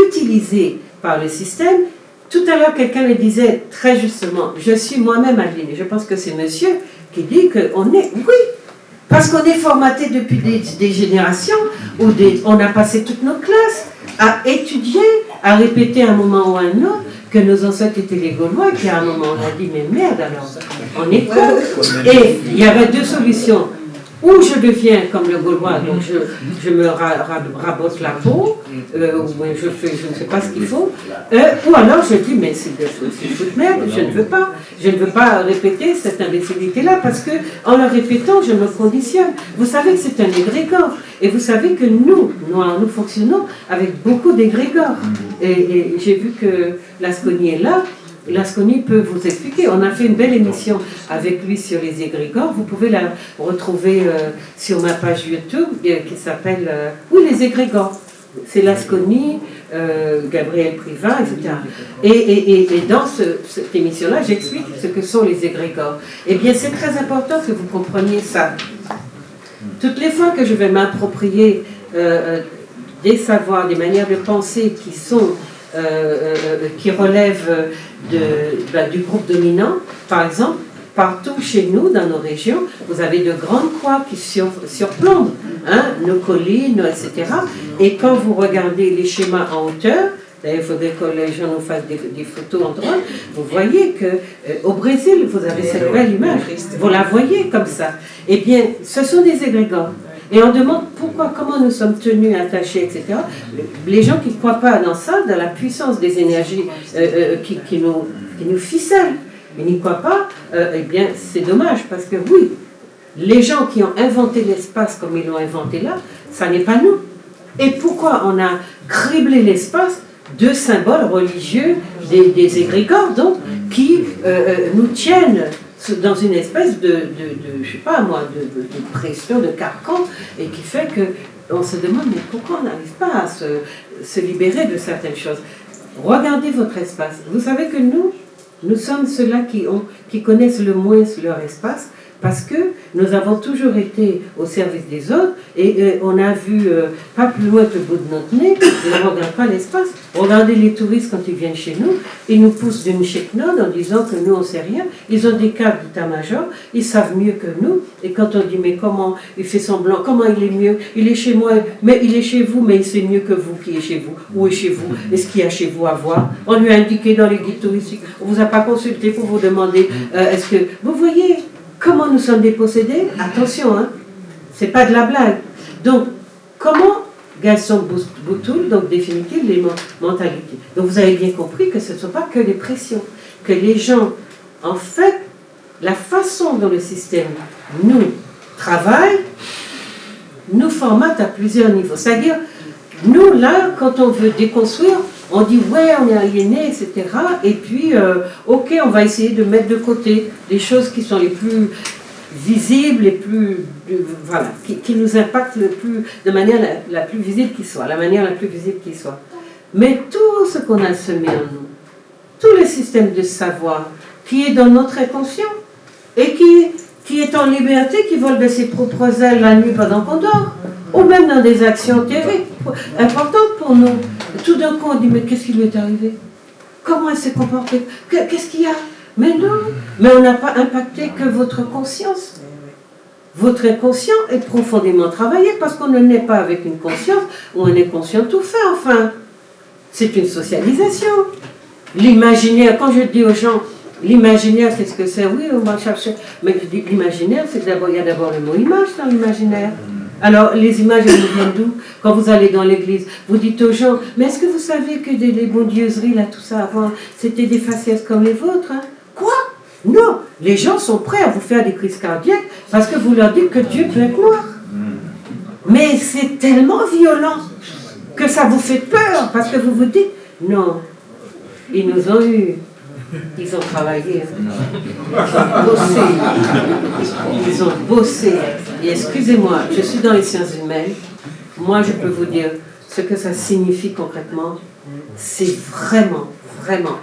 utilisés par le système. Tout à l'heure, quelqu'un le disait très justement, je suis moi-même Adeline, et je pense que c'est monsieur qui dit qu'on est, oui, parce qu'on est formaté depuis des générations, où on a passé toutes nos classes à étudier, à répéter à un moment ou à un autre, que nos ancêtres étaient les Gaulois, et qu'à un moment on a dit, mais merde alors, on est con. Et il y avait deux solutions. Ou je deviens comme le Gaulois, donc je me rabote la peau, ou je ne sais pas ce qu'il faut, ou alors je dis, mais c'est de merde, je ne veux pas répéter cette imbécilité-là, parce qu'en le répétant, je me conditionne. Vous savez que c'est un égrégore, et vous savez que nous fonctionnons avec beaucoup d'égrégores. Et j'ai vu que Lasconi est là. Lasconi peut vous expliquer. On a fait une belle émission avec lui sur les égrégores. Vous pouvez la retrouver sur ma page YouTube qui s'appelle les égrégores. C'est Lasconi, Gabriel Privat, etc. Et dans cette émission-là, j'explique ce que sont les égrégores. Eh bien, c'est très important que vous compreniez ça. Toutes les fois que je vais m'approprier des savoirs, des manières de penser qui relèvent du groupe dominant, par exemple, partout chez nous, dans nos régions, vous avez de grandes croix qui surplombent nos collines, etc. Et quand vous regardez les schémas en hauteur, d'ailleurs, il faudrait que les gens nous fassent des photos en drone, vous voyez qu'au Brésil, vous avez cette belle image, vous la voyez comme ça. Eh bien, ce sont des égrégores. Et on demande comment nous sommes tenus, attachés, etc. Les gens qui ne croient pas dans ça, dans la puissance des énergies qui nous ficellent, ils n'y croient pas, eh bien c'est dommage, parce que oui, les gens qui ont inventé l'espace comme ils l'ont inventé là, ça n'est pas nous. Et pourquoi on a criblé l'espace de symboles religieux, des égrégores, donc, qui nous tiennent dans une espèce je sais pas moi, de pression, de carcan, et qui fait qu'on se demande, mais pourquoi on n'arrive pas à se libérer de certaines choses? Regardez votre espace. Vous savez que nous sommes ceux-là qui connaissent le moins leur espace, parce que nous avons toujours été au service des autres, et on a vu pas plus loin que le bout de notre nez, et on ne regarde pas l'espace. Regardez les touristes quand ils viennent chez nous, ils nous poussent d'une chèque-note en disant que nous on ne sait rien. Ils ont des cadres d'état-major, ils savent mieux que nous, et quand on dit mais comment il fait semblant, comment il est mieux, il est chez moi, mais il est chez vous, mais il sait mieux que vous qui est chez vous. Où est chez vous? Est-ce qu'il y a chez vous à voir? On lui a indiqué dans les guides touristiques, on ne vous a pas consulté pour vous demander est-ce que... Vous voyez comment nous sommes dépossédés? Attention, c'est pas de la blague. Donc, comment Gaston Boutoul, donc définit les mentalités? Donc, vous avez bien compris que ce ne sont pas que des pressions, que les gens, en fait, la façon dont le système nous travaille, nous formate à plusieurs niveaux. C'est-à-dire, nous, là, quand on veut déconstruire, on dit ouais, on est aliéné, etc. Et puis, ok, on va essayer de mettre de côté les choses qui sont les plus visibles, les plus, voilà, qui nous impactent de manière la plus visible qui soit, la manière la plus visible qui soit. Mais tout ce qu'on a semé en nous, tout le système de savoir qui est dans notre inconscient et qui est en liberté, qui vole de ses propres ailes la nuit pendant qu'on dort, ou même dans des actions terribles, importantes pour nous. Tout d'un coup, on dit, mais qu'est-ce qui lui est arrivé? Comment elle s'est comportée? Qu'est-ce qu'il y a? Mais non, mais on n'a pas impacté que votre conscience. Votre inconscient est profondément travaillé parce qu'on ne naît pas avec une conscience où on est conscient tout fait, enfin. C'est une socialisation. L'imaginaire, quand je dis aux gens, l'imaginaire, c'est ce que c'est? Oui, on va chercher. Mais je dis, l'imaginaire, c'est d'abord, il y a d'abord le mot image dans l'imaginaire. Alors, les images, elles nous viennent d'où? Quand vous allez dans l'église, vous dites aux gens, mais est-ce que vous savez que les bondieuseries, là, tout ça, avant, c'était des faciès comme les vôtres, hein? Quoi? Non, les gens sont prêts à vous faire des crises cardiaques parce que vous leur dites que Dieu peut être noir. Mais c'est tellement violent que ça vous fait peur parce que vous vous dites, non, ils nous ont eu. Ils ont travaillé, ils ont bossé, ils ont bossé. Et excusez-moi, je suis dans les sciences humaines, moi je peux vous dire ce que ça signifie concrètement, c'est vraiment, vraiment,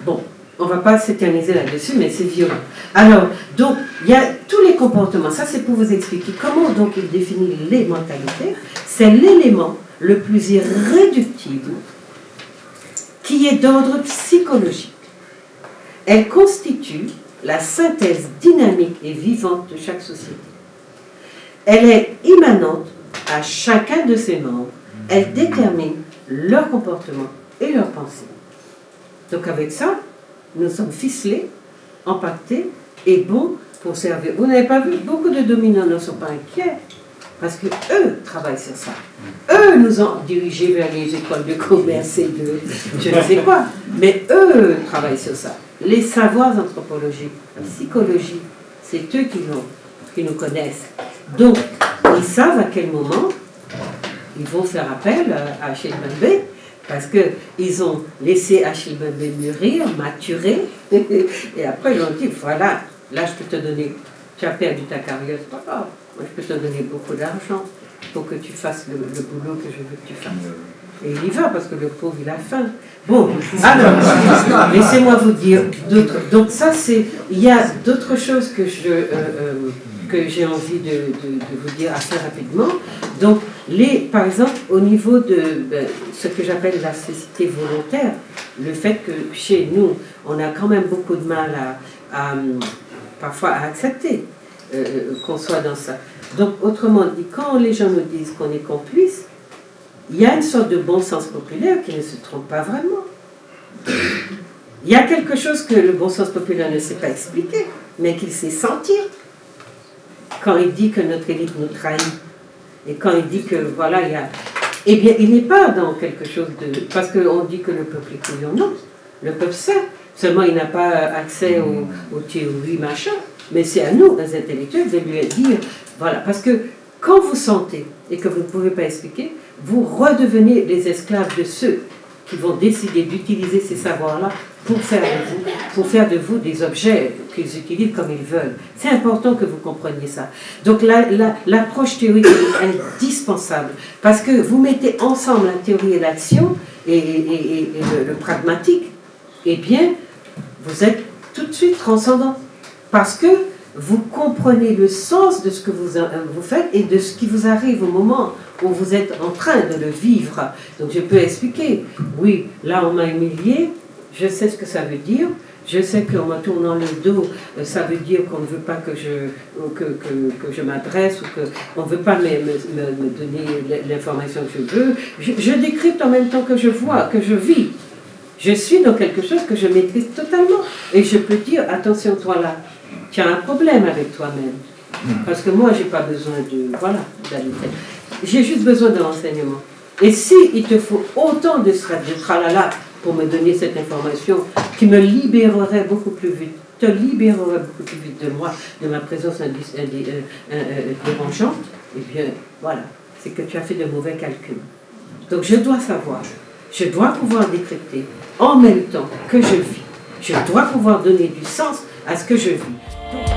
bon, on ne va pas s'éterniser là-dessus, mais c'est violent. Alors, donc, il y a tous les comportements, ça c'est pour vous expliquer comment donc il définit les mentalités, c'est l'élément le plus irréductible qui est d'ordre psychologique. Elle constitue la synthèse dynamique et vivante de chaque société. Elle est immanente à chacun de ses membres. Elle détermine leur comportement et leur pensée. Donc avec ça, nous sommes ficelés, empaquetés et bons pour servir. Vous n'avez pas vu, beaucoup de dominants ne sont pas inquiets parce qu'eux travaillent sur ça. Eux nous ont dirigés vers les écoles de commerce et de je ne sais quoi. Mais eux travaillent sur ça. Les savoirs anthropologiques, la psychologie, c'est eux qui nous connaissent. Donc, ils savent à quel moment ils vont faire appel à Achille Mbembe, parce qu'ils ont laissé Achille Mbembe mûrir, maturer, et après ils ont dit, voilà, là je peux te donner, tu as perdu ta carrière, c'est pas grave, moi je peux te donner beaucoup d'argent pour que tu fasses le boulot que je veux que tu fasses. Et il y va parce que le pauvre il a faim. Bon, alors, laissez-moi vous dire d'autres. Donc ça c'est, il y a d'autres choses que j'ai envie de vous dire assez rapidement. Donc par exemple au niveau de ce que j'appelle la cécité volontaire, le fait que chez nous on a quand même beaucoup de mal parfois à accepter qu'on soit dans ça. Donc autrement dit, quand les gens nous disent qu'on est complice, il y a une sorte de bon sens populaire qui ne se trompe pas vraiment. Il y a quelque chose que le bon sens populaire ne sait pas expliquer, mais qu'il sait sentir. Quand il dit que notre élite nous trahit, et quand il dit que, voilà, il y a... Eh bien, il n'est pas dans quelque chose de... Parce qu'on dit que le peuple est couillon, non. Le peuple sait, seulement il n'a pas accès aux théories, machin. Mais c'est à nous, les intellectuels, de lui dire, voilà, parce que quand vous sentez et que vous ne pouvez pas expliquer, vous redevenez les esclaves de ceux qui vont décider d'utiliser ces savoirs-là pour faire de vous des objets qu'ils utilisent comme ils veulent. C'est important que vous compreniez ça. Donc l'approche théorique est indispensable parce que vous mettez ensemble la théorie et l'action et le pragmatique, eh bien, vous êtes tout de suite transcendant parce que vous comprenez le sens de ce que vous faites et de ce qui vous arrive au moment où vous êtes en train de le vivre. Donc je peux expliquer, oui, là on m'a humilié, je sais ce que ça veut dire, je sais qu'en me tournant le dos, ça veut dire qu'on ne veut pas que je m'adresse ou qu'on ne veut pas me donner l'information que je veux. Je décrypte en même temps que je vois, que je vis. Je suis dans quelque chose que je maîtrise totalement. Et je peux dire, attention toi là, tu as un problème avec toi-même. Parce que moi, je n'ai pas besoin d'aller. J'ai juste besoin de renseignements. Et si il te faut autant de tralala pour me donner cette information qui me libérerait beaucoup plus vite, te libérerait beaucoup plus vite de moi, de ma présence dérangeante, eh bien, voilà, c'est que tu as fait de mauvais calculs. Donc je dois savoir, je dois pouvoir décrypter en même temps que je vis. Je dois pouvoir donner du sens à ce que je vis.